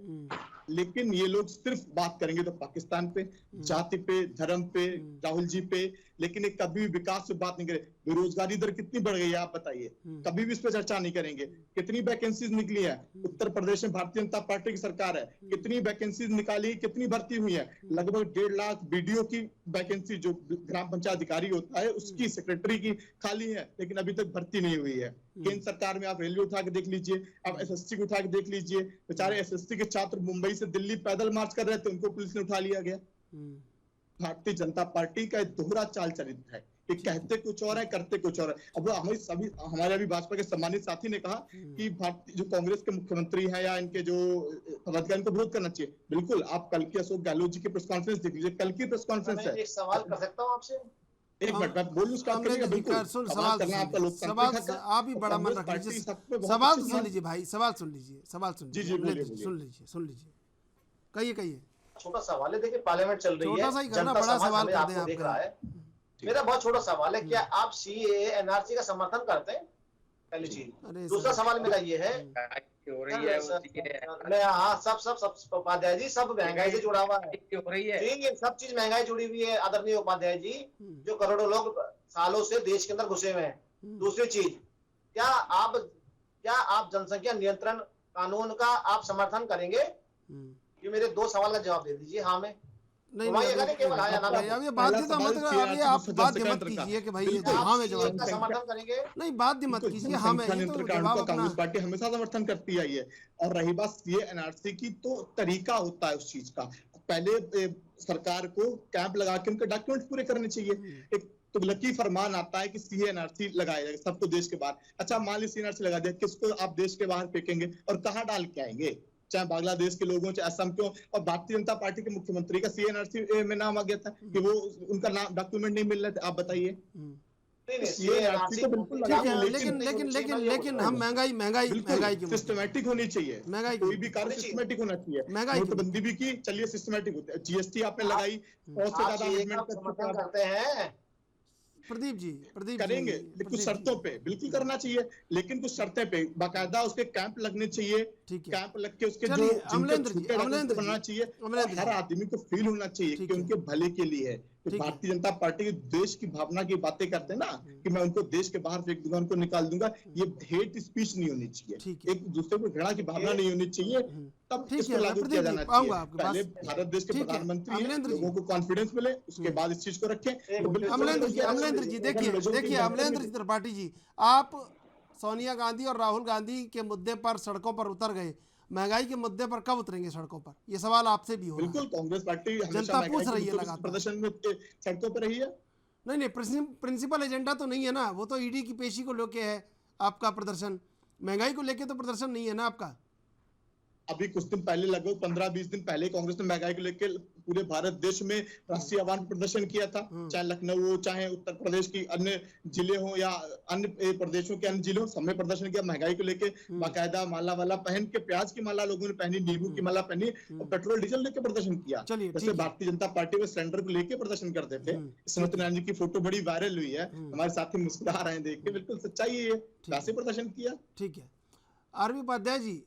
लेकिन ये लोग सिर्फ बात करेंगे तो पाकिस्तान पे, जाति पे, धर्म पे, राहुल जी पे, लेकिन ये कभी विकास पे बात नहीं करे। बेरोजगारी दर कितनी बढ़ गई है आप बताइए, कभी भी इस पे चर्चा नहीं करेंगे। कितनी वैकेंसीज निकली है, उत्तर प्रदेश में भारतीय जनता पार्टी की सरकार है, कितनी वैकेंसीज निकाली, कितनी भर्ती हुई है। लगभग 1.5 लाख बीडीओ की वैकेंसी जो ग्राम पंचायत अधिकारी होता है उसकी, सेक्रेटरी की खाली है, लेकिन अभी तक भर्ती नहीं हुई है। केंद्र सरकार में आप रेलवे उठा के देख लीजिए, आप एसएससी को उठा के देख लीजिए। बेचारे एसएससी के छात्र मुंबई से दिल्ली पैदल मार्च कर रहे थे, उनको पुलिस ने उठा लिया गया। भारतीय जनता पार्टी का दोहरा चाल चरित्र है कि कहते कुछ और है, करते कुछ और है। अब हमारे अभी भाजपा के सम्मानित साथी ने कहा कि भारतीय जो कांग्रेस के मुख्यमंत्री हैं या इनके जो पदाधिकारी को विरोध करना चाहिए। बिल्कुल, आप कल की अशोक गहलोत जी की प्रेस कॉन्फ्रेंस देख लीजिए, कल की प्रेस कॉन्फ्रेंस है। एक सवाल कर सकता हूँ आपसे? एक मिनट मैं बोलूं, उसका आप ही बड़ा मन रख लीजिए। सवाल सुन लीजिए भाई, सवाल सुन लीजिए, सुन लीजिए, कहिए। छोटा सवाल है, देखिए पार्लियामेंट चल रही है, छोटा सा ही करना, बड़ा सवाल कर दें आप। देख रहा है, मेरा बहुत छोटा सवाल है, क्या आप सीएए एनआरसी का समर्थन करते हैं? पहली चीज। दूसरा सवाल मेरा ये है, सब उपाध्याय जी, सब महंगाई से जुड़ा हुआ है, ये सब चीज महंगाई जुड़ी हुई है आदरणीय उपाध्याय जी, जो करोड़ों लोग सालों से देश के अंदर घुसे हुए हैं। दूसरी चीज, क्या आप जनसंख्या नियंत्रण कानून का आप समर्थन करेंगे? ये मेरे 2 सवाल का जवाब दे दीजिए हाँ में। नहीं घुमाइएगा नहीं, केवल हाँ या ना में। अब ये बाध्यता मत, अब ये आप बाध्य मत कीजिए कि भाई ये बिल्कुल। हाँ में आप जवाब का दीजिए। समर्थन करेंगे? नहीं बाध्य मत बिल्कुल, कीजिए, हाँ में, जनसंख्या ये नियंत्रण तो कानून जवाब का अपना। कांग्रेस पार्टी हमेशा समर्थन करती आई है। और रही बात सीए एनआरसी की, तो तरीका होता है उस चीज का। पहले सरकार को कैंप लगा के उनके डॉक्यूमेंट पूरे करने चाहिए। एक तुगलकी फरमान आता है कि सीए एनआरसी लगाया जाएगा सबको देश के बाहर। अच्छा मान लीजिए सीए एनआरसी लगा दिया, किसको आप देश के बाहर फेंकेंगे और कहाँ डाल के आएंगे? चाहे बांग्लादेश के लोगों, चाहे असम के, और भारतीय जनता पार्टी के मुख्यमंत्री का सीएनआरसी में नाम आ गया था कि वो उनका नाम डॉक्यूमेंट नहीं मिल रहे थे। आप बताइए। सीएनआरसी तो बिल्कुल ठीक है, लेकिन लेकिन हम महंगाई की मुद्दे। सिस्टमेटिक होनी चाहिए। महंगाई की कोई भी कार्य सिस्टमेटिक होना चाहिए। महंगाई की नोटबंदी भी की, चलिए सिस्टमेटिक होती है। जीएसटी आपने लगाई, 100 से आप ज्यादा सीए का अमेंडमेंट कर चुके समर्थन हैं। करते हैं? प्रदीप जी करेंगे कुछ शर्तों पे, बिल्कुल करना चाहिए, लेकिन कुछ शर्तें पे बाकायदा उसके कैंप लगने चाहिए। ठीक है। कैंप लग के उसके जो चलिए, जिनके अमलेंद्र जी, छूटे अमलेंद्र बनाना जी, चाहिए। अमलेंद्र और हर जी। आदमी को फील होना चाहिए ठीक कि है। उनके भले के लिए है। तो ठीक है। भारतीय जनता पार्टी के देश की भावना की बातें करते हैं ना, कि मैं उनको देश के बाहर फेंक दूंगा, उनको निकाल दूंगा, ये हेट स्पीच नहीं होनी ठीक चाहिए। है। एक दूसरे को घृणा की भावना नहीं होनी चाहिए। तब ठीक इसको है, मैं लागू प्रदीप किया जी जाना आऊंगा चाहिए। आपके पहले पास। भारत देश के ठीक है, प्रधानमंत्री हैं, अमलेंद्र जी। लोगों को कॉन्फिडेंस मिले, उसके बाद इस चीज को रखें। तो बिल्कुल अमलेंद्र जी, अगर देखिए majority अमलेंद्र जी त्रिपाठी जी, आप सोनिया गांधी और राहुल गांधी के मुद्दे पर सड़कों पर उतर गए, महंगाई के मुद्दे पर कब उतरेंगे सड़कों पर? ये सवाल आपसे भी हो रहा है। बिल्कुल, कांग्रेस पार्टी हमेशा जनता महंगाई पूछ के रही है मुद्दों पे लगातार। प्रदर्शन में सड़कों पर रही है। नहीं, प्रिंसिपल एजेंडा तो नहीं है ना, वो तो ईडी की पेशी को लेके है आपका प्रदर्शन, महंगाई को लेके तो प्रदर्शन नहीं है ना आपका। अभी कुछ दिन पहले, लगभग 15-20 दिन पहले, कांग्रेस ने महंगाई को लेकर पूरे भारत देश में राष्ट्रीय आह्वान प्रदर्शन किया था। चाहे लखनऊ हो, चाहे उत्तर प्रदेश की अन्य जिले हो, या अन्य प्रदेशों के अन्य जिलों, सब में प्रदर्शन किया महंगाई को लेकर। बाकायदा माला वाला पहन के, प्याज की माला लोगों ने पहनी, नींबू की माला पहनी, और पेट्रोल डीजल लेके प्रदर्शन किया। चलिए, जैसे ठीक है। भारतीय जनता पार्टी में सिलेंडर को लेकर प्रदर्शन करते थे। स्मृति ईरानी जी की फोटो बड़ी वायरल हुई है, हमारे साथी मुस्कुरा रहे हैं देख के। बिल्कुल सच्चाई है ये, वैसे प्रदर्शन किया। ठीक है। आरबी उपाध्याय जी,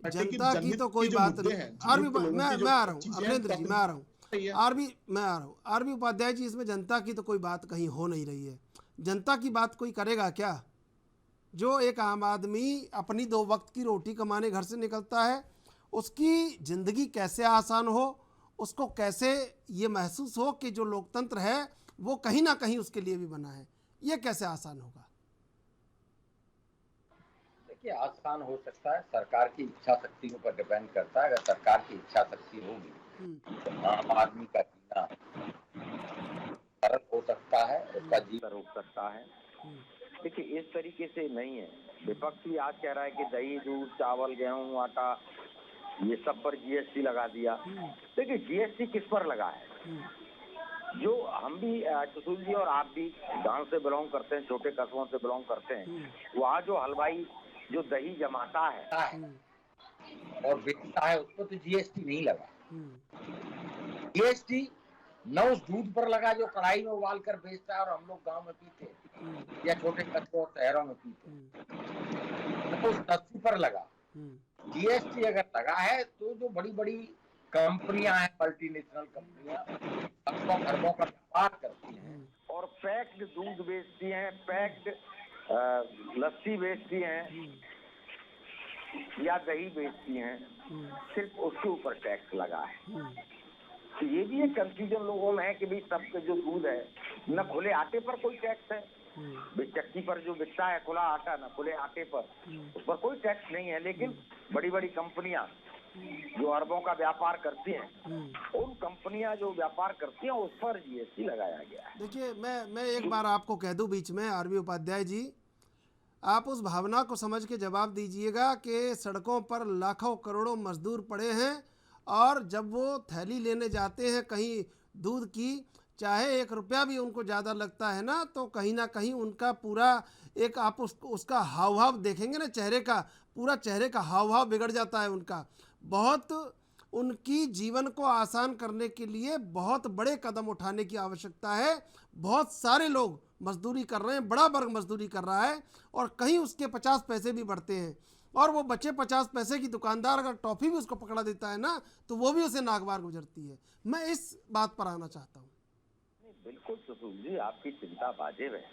पार्टी की जनता की जनहित तो कोई जो बात मुद्दे नहीं। हैं, आरबी लोगों की मैं जो आ रहा हूँ, चीजें हैं, अमरेंद्र जी मैं आ रहा हूँ। है। आरबी उपाध्याय जी, इसमें जनता की तो कोई बात कहीं हो नहीं रही है। जनता की बात कोई करेगा क्या? जो एक आम आदमी अपनी 2 वक्त की रोटी कमाने घर से निकलता है, उसकी ज़िंदगी कैसे आसान हो, उसको कैसे ये महसूस हो कि जो लोकतंत्र है वो कहीं ना कहीं उसके लिए भी बना है, ये कैसे आसान होगा? देखिए, आसान हो सकता है, सरकार की इच्छा शक्ति के ऊपर डिपेंड करता है। अगर सरकार की इच्छा शक्ति होगी तो आम आदमी का जीना सरल हो सकता है, उसका जीवन रोक सकता है। देखिए, इस तरीके से नहीं है। विपक्ष भी आज कह रहा है कि दही, दूध, चावल, गेहूं, आटा, ये सब पर जीएसटी लगा दिया। देखिए, जीएसटी किस पर लगा है? जो हम भी, सुशील जी और आप भी गांव से बिलोंग करते हैं, छोटे कस्बों से बिलोंग करते हैं, वहाँ जो हलवाई जो दही जमाता है और बेचता है, उसको तो जीएसटी नहीं लगा। जीएसटी न उस दूध पर लगा जो कढ़ाई में उबाल कर बेचता है और हम लोग गांव में पीते हैं, या छोटे कस्बों और शहरों में पीते हैं, तो उस लस्सी पर लगा। जीएसटी अगर लगा है तो जो बड़ी बड़ी कंपनियां हैं, मल्टीनेशनल कंपनियां, लाखों खरबों का व्यापार करती हैं और पैक्ड दूध बेचती हैं, पैक्ड लस्सी बेचती हैं या दही बेचती हैं, सिर्फ उसके ऊपर टैक्स लगा है। तो ये भी एक कंफ्यूजन लोगों में है कि भाई सबके जो दूध है, न खुले आटे पर कोई टैक्स है, चक्की पर जो बिकता है खुला आटा, न खुले आटे पर, उस पर कोई टैक्स नहीं है। लेकिन बड़ी बड़ी कंपनियां जो अरबों का व्यापार करती हैं, उन कंपनियां जो व्यापार करती हैं उस पर जीएसटी लगाया गया है। देखिए, मैं एक बार आपको कह दूं बीच में, आरबी उपाध्याय जी, आप उस भावना को समझ के जवाब दीजिएगा कि सड़कों पर लाखों करोड़ों मजदूर पड़े हैं, और जब वो थैली लेने जाते हैं कहीं दूध की, चाहे 1 रुपया भी उनको ज़्यादा लगता है ना, तो कहीं ना कहीं उनका पूरा एक, आप उसका हाव भाव देखेंगे ना, चेहरे का, पूरा चेहरे का हाव भाव बिगड़ जाता है उनका। बहुत उनकी जीवन को आसान करने के लिए बहुत बड़े कदम उठाने की आवश्यकता है। बहुत सारे लोग मजदूरी कर रहे हैं, बड़ा वर्ग मजदूरी कर रहा है, और कहीं उसके 50 पैसे भी बढ़ते हैं, और वो बचे 50 पैसे की दुकानदार अगर टॉफ़ी भी उसको पकड़ा देता है ना, तो वो भी उसे नागवार गुजरती है। मैं इस बात पर आना चाहता हूँ। बिल्कुल सुशील जी, आपकी चिंता वाजिब है।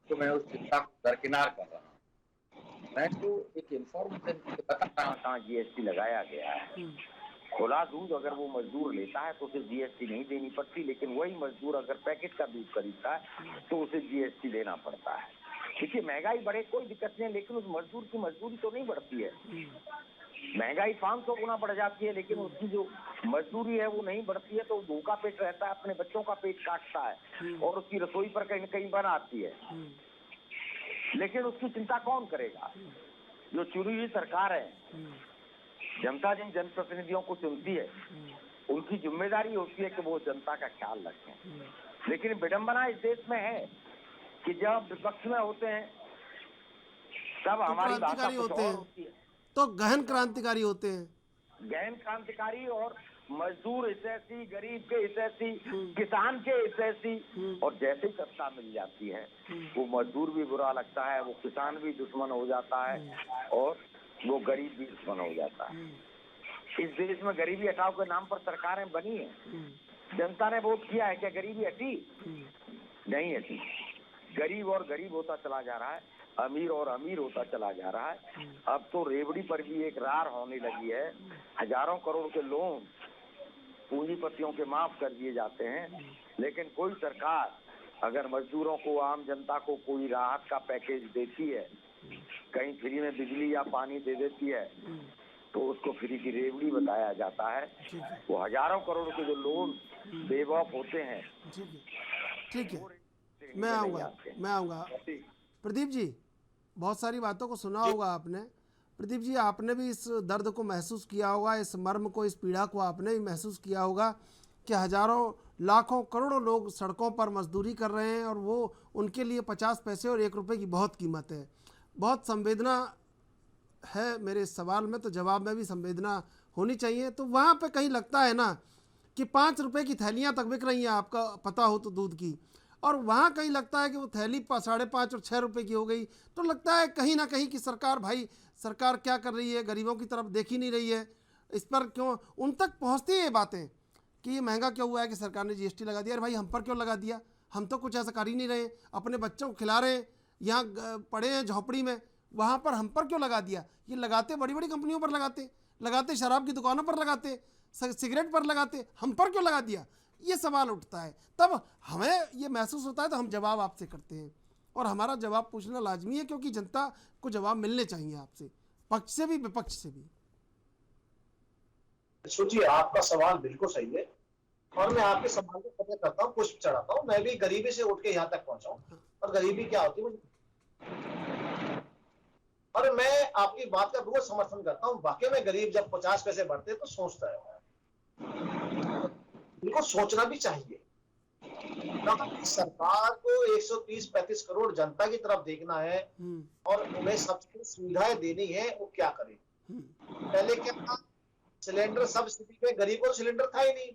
तो मैं उस चिंता को दरकिनार कर रहा हूँ। मैं तो एक इन्फॉर्मेशन बता रहा हूँ। कहाँ जीएसटी लगाया गया है। खुला दूध अगर वो मजदूर लेता है तो उसे जीएसटी नहीं देनी पड़ती, लेकिन वही मजदूर अगर पैकेट का दूध खरीदता है तो उसे जीएसटी देना पड़ता है। देखिए महंगाई बढ़े कोई दिक्कत नहीं, लेकिन उस मजदूर की मजदूरी तो नहीं बढ़ती है। महंगाई 500 गुना बढ़ जाती है, लेकिन उसकी जो मजदूरी है वो नहीं बढ़ती है, तो भूखा पेट रहता है, अपने बच्चों का पेट काटता है और उसकी रसोई पर कहीं न कहीं बन आती है। लेकिन उसकी चिंता कौन करेगा? जो चुनी हुई सरकार है, जनता जिन जनप्रतिनिधियों को चुनती है, उनकी जिम्मेदारी होती है कि वो जनता का ख्याल रखें। लेकिन विडंबना इस देश में है कि जब विपक्ष में होते हैं तब हमारी भाषा कुछ और होती है, तो गहन क्रांतिकारी होते हैं। गहन क्रांतिकारी और मजदूर हितैषी, गरीब के हितैषी, किसान के हितैषी, और जैसे ही सत्ता मिल जाती है वो मजदूर भी बुरा लगता है, वो किसान भी दुश्मन हो जाता है और वो गरीब भी दुश्मन हो जाता है। इस देश में गरीबी हटाओ के नाम पर सरकारें बनी है। जनता ने वोट किया है, क्या गरीबी हटी? नहीं हटी। गरीब और गरीब होता चला जा रहा है, अमीर और अमीर होता चला जा रहा है। अब तो रेवड़ी पर भी एक रार होने लगी है। हजारों करोड़ के लोन पूंजीपतियों के माफ कर दिए जाते हैं, लेकिन कोई सरकार अगर मजदूरों को, आम जनता को कोई राहत का पैकेज देती है, कहीं फ्री में बिजली या पानी दे देती है, तो उसको फ्री की रेवड़ी बताया जाता है। वो हजारों करोड़ के जो लोन बेवकूफ होते हैं। ठीक है, मैं आऊँगा। प्रदीप जी, बहुत सारी बातों को सुना होगा आपने। प्रदीप जी, आपने भी इस दर्द को महसूस किया होगा, इस मर्म को, इस पीड़ा को आपने भी महसूस किया होगा कि हजारों, लाखों, करोड़ों लोग सड़कों पर मजदूरी कर रहे हैं और वो उनके लिए 50 पैसे और 1 रुपये की बहुत कीमत है। बहुत संवेदना है मेरे इस सवाल में, तो जवाब में भी संवेदना होनी चाहिए। तो वहाँ पे कहीं लगता है ना कि 5 रुपये की थैलियाँ तक बिक रही हैं, आपका पता हो तो, दूध की, और वहाँ कहीं लगता है कि वो थैली 5.5 और 6 रुपये की हो गई, तो लगता है कहीं ना कहीं कि सरकार, भाई सरकार क्या कर रही है, गरीबों की तरफ देख ही नहीं रही है। इस पर क्यों उन तक पहुँचती है ये बातें कि ये महंगा क्यों हुआ है कि सरकार ने जीएसटी लगा दिया? अरे भाई, हम पर क्यों लगा दिया? हम तो कुछ ऐसा कर ही नहीं रहे, अपने बच्चों को खिला रहे हैं, यहाँ पड़े हैं झोपड़ी में, वहाँ पर हम पर क्यों लगा दिया? ये लगाते बड़ी बड़ी कंपनियों पर लगाते शराब की दुकानों पर लगाते, सिगरेट पर लगाते, हम पर क्यों लगा दिया? ये सवाल उठता है। तब हमें ये महसूस होता है तो हम जवाब आपसे करते हैं, और हमारा जवाब पूछना लाजमी है, क्योंकि जनता को जवाब मिलने चाहिए आपसे, पक्ष से भी विपक्ष से भी। सोचिए, आपका सवाल बिल्कुल सही है और मैं आपके सवाल को पता करता हूँ, पुष्प चढ़ाता हूँ। मैं भी गरीबी से उठ के यहाँ तक पहुंचा हूँ, और गरीबी क्या होती है मुझे, और मैं आपकी बात का बिल्कुल समर्थन करता हूँ। वाकई में गरीब जब 50 पैसे बढ़ते तो सोचता है, इनको सोचना भी चाहिए। सरकार को 130-35 करोड़ जनता की तरफ देखना है और उन्हें सबसे सुविधाएं देनी है, वो क्या करे? पहले क्या था, सिलेंडर सब्सिडी में गरीब को सिलेंडर था ही नहीं,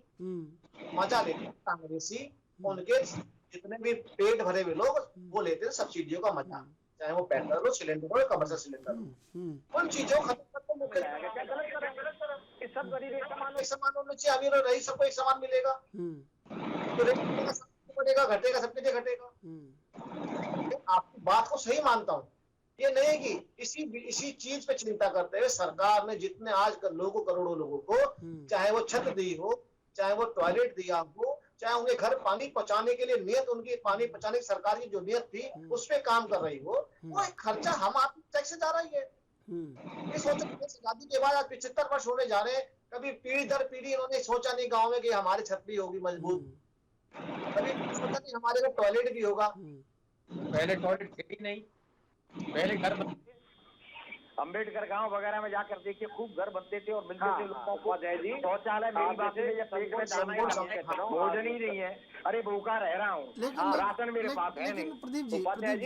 मजा लेते कांग्रेसी, उनके जितने भी पेट भरे हुए लोग वो लेते थे सब्सिडियों का मजा, चाहे वो पेट्रोल हो, सिलेंडर हो, कमर्शियल सिलेंडर हो। उन चीजों को खत्म करते सब गरीब एक समान होना चाहिए, अमीर और रईस सबको एक समान मिलेगा, तो रेट बढ़ेगा, घटेगा, सबके लिए घटेगा। आपकी बात को सही मानता हूँ, ये नहीं कि इसी चीज पे चिंता करते हुए सरकार ने जितने आज लोगों, करोड़ों लोगों को, चाहे वो छत दी हो, चाहे वो टॉयलेट दिया हो, चाहे उन्हें घर पानी पहुंचाने के लिए नियत, उनकी पानी पहुंचाने की सरकार की जो नियत थी उस पे काम कर रही हो, वो एक खर्चा हम आप टैक्स से जा रही है। ये सोचो, आजादी के बाद आज 75 वर्ष होने जा रहे हैं, कभी पीढ़ी दर पीढ़ी इन्होंने सोचा नहीं गांव में कि हमारी छत भी होगी मजबूत, कभी सोचा नहीं हमारे घर टॉयलेट भी होगा। पहले टॉयलेट थे ही नहीं, पहले घर बनते, अम्बेडकर गांव वगैरह में जाकर देखिए, खूब घर बनते थे और मिलते थे लोगों को शौचालय। मेरी बात है, जब पेट में दाना ही भोजन ही नहीं है, अरे भूखा रह रहा हूँ, राशन मेरे पास है नहीं। प्रदीप जी,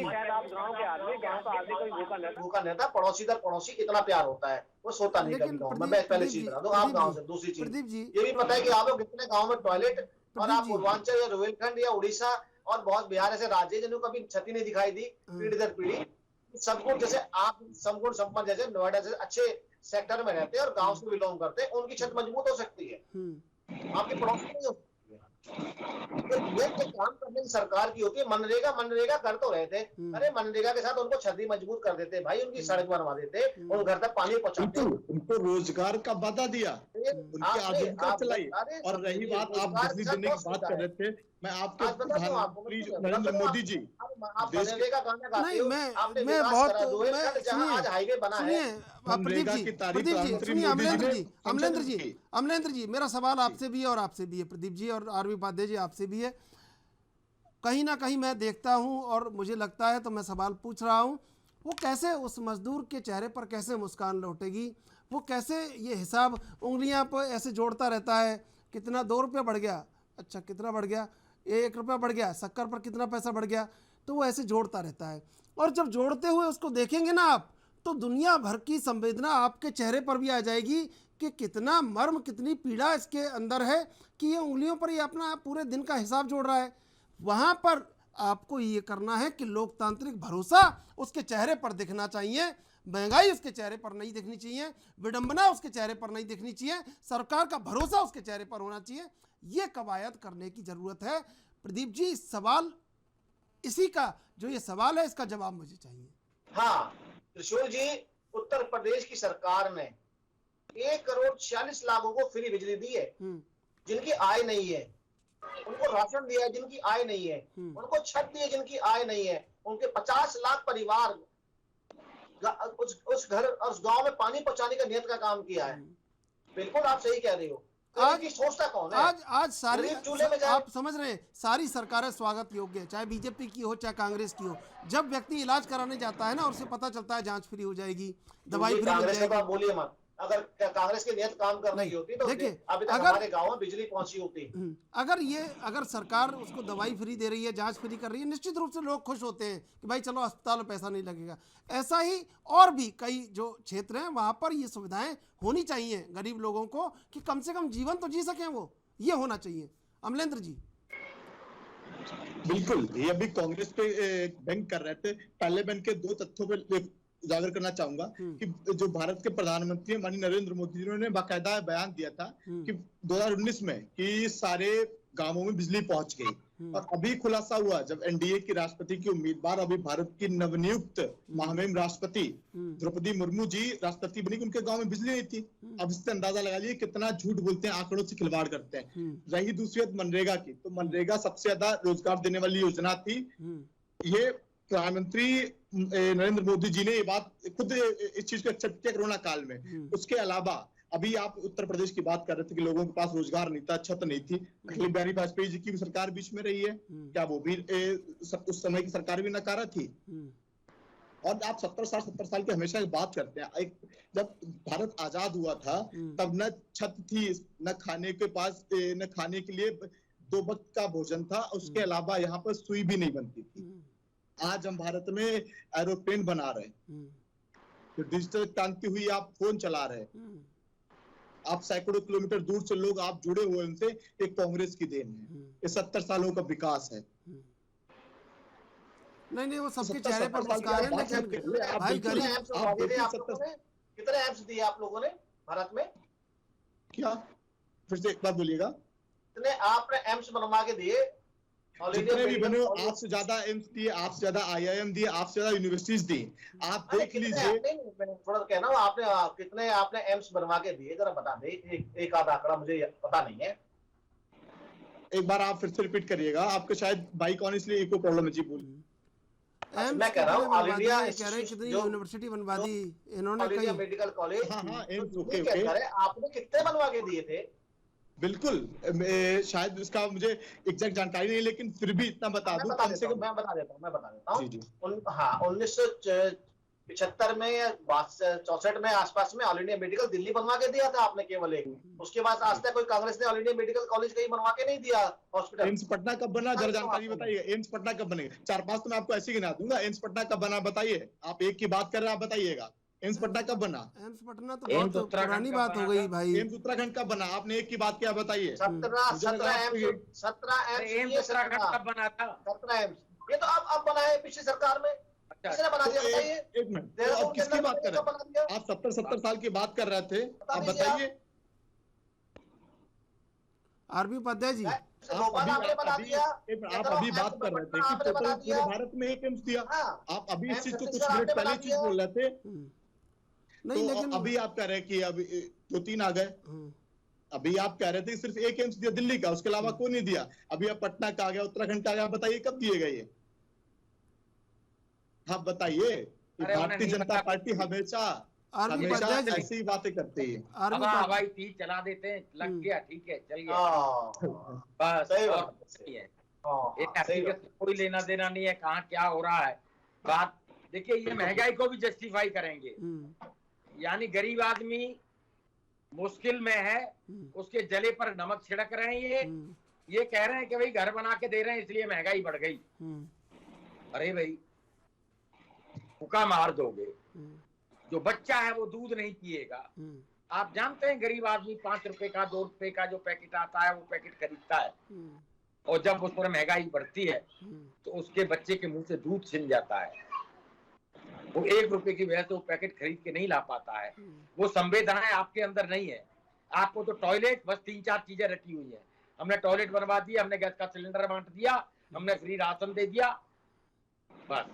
शायद आप गाँव के आदमी, गाँव का आदमी कोई भूखा नहीं था, पड़ोसी दर पड़ोसी कितना प्यार होता है, वो सोता नहीं कभी गाँव में। मैं पहले चीज बता दूं, आप गाँव से दूसरी चीज ये भी पता है कि आप लोग कितने गाँव में टॉयलेट, और आप पूर्वांचल या रोहिलखंड या उड़ीसा और बहुत बिहार ऐसे राज्य जिन्होंने कभी क्षति नहीं दिखाई दी पीढ़ी दर पीढ़ी, संपूर्ण जैसे आप संपूर्ण संपन्न जैसे नोएडा जैसे अच्छे सेक्टर में रहते हैं और गांव से बिलोंग करते हैं, उनकी छत मजबूत हो सकती है, आपके पड़ोस में नहीं हो सकती है। तो काम करने केंद्र सरकार की होती है। मनरेगा मनरेगा कर तो रहे थे, अरे मनरेगा के साथ उनको छतरी मजबूत कर देते भाई, उनकी सड़क बनवा देते, उन घर तक पानी पहुंचाते। उनको रोजगार का वादा दिया, उनकी आजीविका चलाई। और रही बात आप बिजली देने की बात कर रहे थे, मैं आपके प्रधानमंत्री नरेंद्र मोदी जी मनरेगा गाना गाते नहीं, हो, मैं विकास बहुत करा दो, जहां आज हाईवे बना है। सुनिए प्रदीप जी, सुनिए अमलेंद्र जी, मेरा सवाल आपसे भी है और आपसे भी है, प्रदीप जी और आरबी उपाध्याय जी आपसे भी है। कहीं ना कहीं मैं देखता हूं और मुझे लगता है, तो मैं सवाल पूछ रहा हूं, वो कैसे उस मजदूर के चेहरे पर कैसे मुस्कान लौटेगी, वो कैसे ये हिसाब उंगलियां पर ऐसे जोड़ता रहता है, कितना 2 रुपये बढ़ गया, अच्छा कितना बढ़ गया, 1 रुपया बढ़ गया, शक्कर पर कितना पैसा बढ़ गया, तो वो ऐसे जोड़ता रहता है। और जब जोड़ते हुए उसको देखेंगे ना आप, तो दुनिया भर की संवेदना आपके चेहरे पर भी आ जाएगी कि कितना मर्म, कितनी पीड़ा इसके अंदर है कि ये उंगलियों पर ये अपना पूरे दिन का हिसाब जोड़ रहा है। वहाँ पर आपको ये करना है कि लोकतांत्रिक भरोसा उसके चेहरे पर दिखना चाहिए, महंगाई उसके चेहरे पर नहीं दिखनी चाहिए, विडंबना उसके चेहरे पर नहीं दिखनी चाहिए, सरकार का भरोसा उसके चेहरे पर होना चाहिए। ये कवायद करने की ज़रूरत है। प्रदीप जी, सवाल इसी का जो ये सवाल है, इसका जवाब मुझे चाहिए। हाँ त्रिशूल जी, उत्तर प्रदेश की सरकार ने 1,46,00,000 को फ्री बिजली दी है, जिनकी आय नहीं है, उनको राशन दिया है जिनकी आय नहीं है, उनको छत दी है जिनकी आय नहीं है, उनके 50 लाख परिवार उस घर और उस गांव में पानी पहुंचाने का नियत का काम किया है। बिल्कुल आप सही कह रहे हो। आज की सोचता कौन है? आज सारी चूल्हे में आप समझ रहे हैं, सारी सरकारें स्वागत योग्य है, चाहे बीजेपी की हो चाहे कांग्रेस की हो। जब व्यक्ति इलाज कराने जाता है ना, और उसे पता चलता है जांच फ्री हो जाएगी, दवाई फ्री हो जाएगी। बोलिए मत, अगर कांग्रेस की नियत काम कर रही होती तो देखिए, अभी तक हमारे गांव में बिजली पहुंची होती। अगर सरकार उसको दवाई फ्री दे रही है, जांच फ्री कर रही है, निश्चित रूप से लोग खुश होते हैं कि भाई चलो अस्पताल में पैसा नहीं लगेगा। ऐसा ही और भी कई जो क्षेत्र हैं वहां पर ये सुविधाएं होनी चाहिए गरीब लोगों को, कि कम से कम जीवन तो जी सकें, वो ये होना चाहिए। अमलेंद्र जी। बिल्कुल, ये अभी कांग्रेस पे बैंक कर रहे थे। पहले मैं इनके 2 तथ्यों पे उजागर करना चाहूंगा कि जो भारत के प्रधानमंत्री माननीय नरेंद्र मोदी जी ने बाकायदा बयान दिया था कि 2019 में कि सारे गांवों में बिजली पहुंच गई। और अभी खुलासा हुआ जब एनडीए की राष्ट्रपति की उम्मीदवार, अभी भारत की नवनियुक्त महामहिम राष्ट्रपति द्रौपदी मुर्मू जी राष्ट्रपति बनी, उनके गांव में बिजली नहीं थी। अब इससे अंदाजा लगा लीजिए कितना झूठ बोलते हैं, आंकड़ों से खिलवाड़ करते हैं। रही दूसरी बात मनरेगा की, तो मनरेगा सबसे ज्यादा रोजगार देने वाली योजना थी। ये प्रधानमंत्री नरेंद्र मोदी जी ने ये बात खुद इस चीज को एक्सेप्ट किया कोरोना काल में। उसके अलावा अभी आप उत्तर प्रदेश की बात कर रहे थे कि लोगों के पास रोजगार नहीं था, छत नहीं थी। अटल बिहारी वाजपेयी जी की भी सरकार बीच में रही है, क्या वो भी उस समय की सरकार भी नकारा थी? और आप 70 साल की हमेशा बात करते हैं। जब भारत आजाद हुआ था तब न छत थी, न खाने के पास, न खाने के लिए 2 वक्त का भोजन था, उसके अलावा यहाँ पर सुई भी नहीं बनती थी। आज हम भारत में एरोप्लेन बना रहे हैं, तो डिजिटल क्रांति हुई, आप फोन चला रहे हैं, आप सैकड़ों किलोमीटर दूर से लोग आप जुड़े हुए उनसे, एक कांग्रेस की देन है। ये 70 सालों का विकास है। नहीं, वो सबके चेहरे पर मुस्कान है, लेकिन भाई गरीब कितने एम्स दिए आप लोगों ने भारत में? क्या, फिर से एक बार बोलिएगा। कितने आपने एम्स बनवा के दिए? जितने भी बने, आपसे ज्यादा एम्स दिए, आपसे ज्यादा आईआईएम दिए, आपसे ज्यादा यूनिवर्सिटीज दी। आप देख लीजिए, थोड़ा कहना, आपने कितने आपने एम्स बनवा के दिए, जरा बता दे। एक आध आंकड़ा मुझे पता नहीं है। एक बार आप फिर से रिपीट करिएगा, आपके शायद बाइक ऑन इसलिए इको प्रॉब्लम है। जी बोलिए। मैं कह रहा हूँ ऑल इंडिया कितनी यूनिवर्सिटी बनवा दी इन्होंने, कई मेडिकल कॉलेज। हाँ, एम्स ओके। आपने कितने बनवा के दिए थे? बिल्कुल, शायद इसका मुझे एग्जैक्ट जानकारी नहीं, लेकिन फिर भी इतना बता दूं, कम से कम मैं बता देता हूँ। जी। हाँ, 1975 में या 64 में आसपास में ऑल इंडिया मेडिकल दिल्ली बनवा के दिया था आपने केवल एक। उसके बाद आज तक कोई कांग्रेस ने ऑल इंडिया मेडिकल कॉलेज कहीं बनवा के नहीं दिया हॉस्पिटल। एम्स पटना कब बना, जरा जानकारी बताइए। एम्स पटना कब बनेगा? 4-5 तो मैं आपको ऐसे गिना दूंगा। एम्स पटना कब बना बताइए। आप एक की बात कर रहे हैं, आप बताइए एम्स पटना कब बना? एम्स पटना तो बहुत पुरानी बात हो गई भाई। एम्स उत्तराखंड कब बना? आपने एक की बात क्या बताइए। 17 एम्स उत्तराखंड कब बना था? 17 एम्स ये तो अब बना है पिछली सरकार में। किसने बना दिया बताइए? एक मिनट, तो आप किसकी बात कर रहे हैं? आप 70 साल की बात कर रहे थे, आप बताइए। आरबी उपाध्याय जी, भोपाल आपने बना दिया, आप अभी बात कर रहे थे कि आपने बना टोटल दिया। पूरे भारत में एक एम्स दिया। हाँ, आप अभी इस चीज को कुछ M56 मिनट आपने पहले बना चीज दिया। बोल रहे थे, नहीं तो लेकिन अभी आप कह रहे हैं कि अब 2-3 आ गए। अभी आप कह रहे थे सिर्फ एक एम्स दिया दिल्ली का, उसके अलावा कोई नहीं दिया। अभी अब पटना का आ गया, उत्तराखंड का आ गया, बताइए कब दिए गए ये? आप बताइए। अरे उन्हें भारतीय नहीं जनता पता पार्टी कुछ भी। हमेशा आर्मी हमेशा उपाध्याय जी, ऐसी ही बातें करती है। आर्मी अब उपाध्याय हवाई तीर चला देते हैं, लग गया, ठीक है, चल गया, हाँ, बस। सही और बात कुछ नहीं है, हाँ, एक हाँ, सही हकीकत बात। से कोई लेना देना नहीं है, कहाँ क्या हो रहा है। बात देखिए, ये महंगाई को भी जस्टिफाई करेंगे, यानी गरीब आदमी मुश्किल में है, उसके जले पर नमक छिड़क रहे हैं। ये कह रहे हैं कि भाई घर बना के दे रहे हैं इसलिए महंगाई बढ़ गई। अरे भाई, भूखा मार दोगे, जो बच्चा है वो दूध नहीं पिएगा। आप जानते हैं गरीब आदमी 5 रुपए का 2 रुपए का जो पैकेट आता है वो पैकेट खरीदता है, और जब उस पर महंगाई बढ़ती है तो उसके बच्चे के मुंह से दूध छिन जाता है। वो 1 रुपए की वजह से वो पैकेट खरीद के नहीं ला पाता है। वो संवेदनाएं आपके अंदर नहीं है। आपको तो टॉयलेट, बस 3-4 चीजें रखी हुई है। हमने टॉयलेट बनवा दिया, हमने गैस का सिलेंडर बांट दिया, हमने फ्री राशन दे दिया, बस।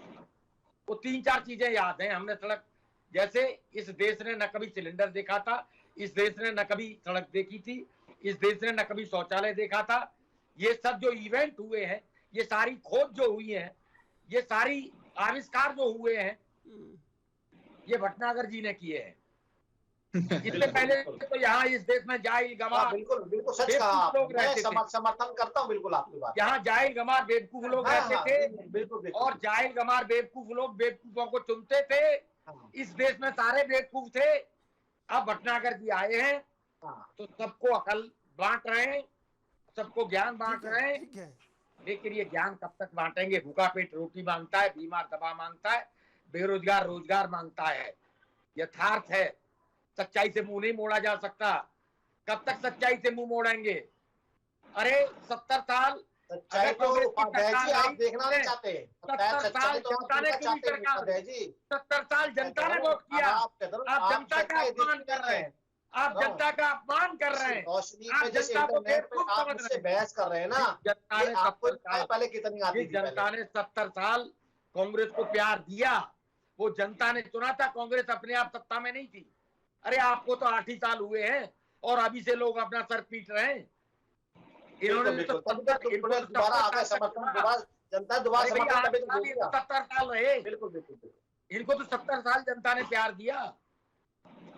वो 3-4 चीजें याद हैं। हमने सड़क, जैसे इस देश ने न कभी सिलेंडर देखा था, इस देश ने न कभी सड़क देखी थी, इस देश ने न कभी शौचालय देखा था। ये सब जो इवेंट हुए हैं, ये सारी खोज जो हुई है, ये सारी आविष्कार जो हुए हैं, ये भटनागर जी ने किए हैं। इससे पहले तो यहाँ इस देश में जाहिल गंवार, बिल्कुल बिल्कुल सच कहा आप। लोग मैं रहते थे। समर्थन करता हूँ बिल्कुल आपकी बात। यहाँ जाहिल गंवार बेवकूफ लोग रहते थे, बिल्कुल बिल्कुल। और जाहिल गंवार बेवकूफ लोग बेवकूफों को चुनते थे। इस देश में सारे बेवकूफ थे। अब भटनागर जी आए हैं तो सबको अकल बांट रहे हैं, सबको ज्ञान बांट रहे हैं। ठीक है, लेकिन ये ज्ञान कब तक बांटेंगे? भूखा पेट रोटी मांगता है, बीमार दवा मांगता है, बेरोजगार रोजगार मांगता है। यथार्थ है, सच्चाई से मुंह नहीं मोड़ा जा सकता। कब तक सच्चाई से मुंह मोड़ेंगे? अरे 70 साल सच्चाई तो उपाध्याय जी आप देखना नहीं चाहते। 70 साल जनता ने क्यों सरकार, उपाध्याय जी 70 साल जनता ने वोट किया। आप जनता का अपमान कर रहे हैं, आप जनता का अपमान कर रहे हैं। रोशनी आप में जिस जनता को इंटरनेट पे बेवकूफ आप समझ मुझसे रहे हैं। बहस कर रहे हैं ना, जनता ये ने आपको 70 साल, पहले कितनी आती जिस थी जनता पहले। ने 70 साल कांग्रेस को प्यार दिया, वो जनता ने चुना था। कांग्रेस अपने आप सत्ता में नहीं थी। अरे आपको तो 8 ही साल हुए हैं और अभी से लोग अपना सर पीट रहे हैं। इन्होंने तो दोबारा आ गए समर्थन, दोबारा जनता दोबारा समर्थन तभी तो बोल दिया। 70 साल रहे, बिल्कुल बिल्कुल। इनको तो 70 साल जनता ने प्यार दिया,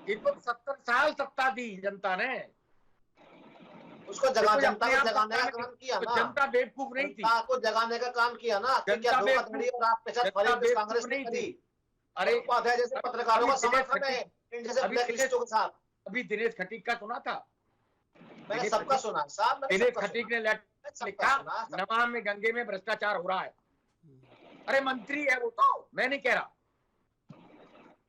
इनको तो 70 साल सत्ता दी जनता ने। उसको जनता को जगाने का काम किया ना, जनता बेवकूफ नहीं थी, जनता को जगाने का काम किया ना। कि क्या धोखाधड़ी और आपके साथ फरेब कांग्रेस ने करी। अरे उपाध्याय जैसे पत्रकारों का समर्थन है इन जैसे ब्लैक लिस्टों के साथ। अभी दिनेश खटीक का सुना था? मैंने सबका सुना साहब, मैंने दिनेश सबका खटीक ने सुना। लेटर लिखा, नमामि में गंगे में भ्रष्टाचार हो रहा है। अरे मंत्री है वो, तो मैं नहीं कह रहा।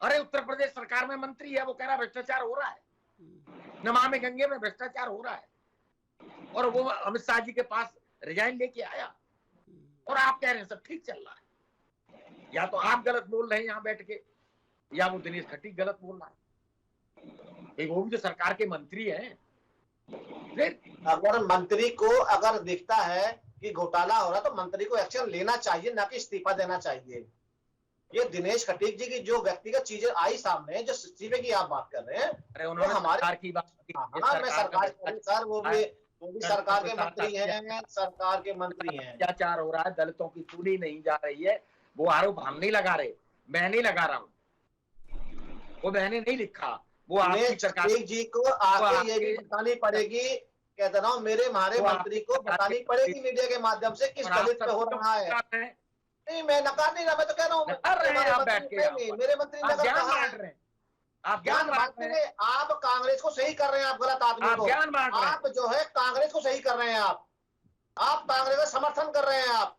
अरे उत्तर प्रदेश सरकार में मंत्री है, वो कह रहा भ्रष्टाचार हो रहा है, नमामि गंगे में भ्रष्टाचार हो रहा है। और वो अमित शाह जी के पास रिजाइन लेके आया, और आप कह रहे हैं सब ठीक चल रहा है। या तो आप गलत बोल रहे हैं यहाँ बैठ के, या वो दिनेश खटीक गलत बोल रहा है। वो भी तो सरकार के मंत्री हैं। फिर अगर मंत्री को अगर दिखता है कि घोटाला हो रहा तो मंत्री को एक्शन लेना चाहिए, ना कि इस्तीफा देना चाहिए। ये दिनेश खटीक जी की जो व्यक्तिगत चीजें आई सामने, जो इस्तीफे की आप बात कर रहे हैं, अरे उन्होंने हमारे सरकार की बात की। हाँ, मैं सरकार सर वो भी सरकार के मंत्री हैं, सरकार के मंत्री हैं। अत्याचार हो रहा है, दलितों की सुनी नहीं जा रही है, वो आरोप हम नहीं लगा रहे, मैं नहीं लगा रहा हूँ, वो मैंने नहीं लिखा, वो आपकी सरकार जी को आगे ये भी बतानी पड़ेगी। कहता रहा हूँ, मेरे हमारे मंत्री को बतानी पड़ेगी मीडिया के माध्यम से किस दलित पे हो रहा है। नहीं, मैं नकार नहीं रहा, मैं तो कह रहा हूँ मेरे मंत्री नगर कहाँ है? आप ज्ञान बांटते हैं, आप कांग्रेस को सही कर रहे हैं, आप गलत आदमी को। ज्ञान बांट रहे हैं, आप जो है कांग्रेस को सही कर रहे हैं, आप कांग्रेस का समर्थन कर रहे हैं। आप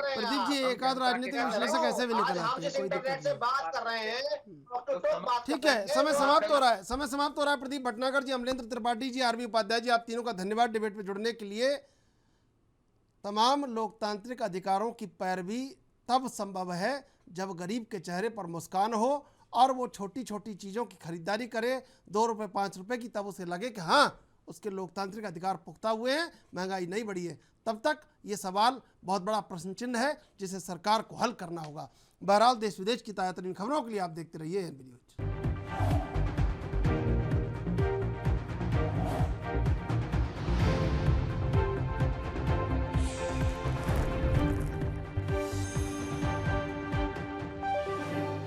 प्रदीप जी, एक आध राजनीतिक विश्लेषक ऐसे भी निकल आते हैं, कोई दिक्कत से बात कर रहे हैं। ठीक है, समय समाप्त हो रहा है, समय समाप्त हो रहा है। प्रदीप भटनागर जी, अमलेंद्र त्रिपाठी जी, आरबी उपाध्याय जी, आप तीनों का धन्यवाद डिबेट में जुड़ने के लिए। तमाम लोकतांत्रिक अधिकारों की पैरवी तब संभव है जब गरीब के चेहरे पर मुस्कान हो और वो छोटी छोटी चीज़ों की खरीदारी करे 2 रुपये 5 रुपये की, तब उसे लगे कि हाँ उसके लोकतांत्रिक अधिकार पुख्ता हुए हैं, महंगाई नहीं बढ़ी है, तब तक ये सवाल बहुत बड़ा प्रश्न चिन्ह है जिसे सरकार को हल करना होगा। बहरहाल देश विदेश की ताज़ा तरीन खबरों के लिए आप देखते रहिए एएनबी न्यूज।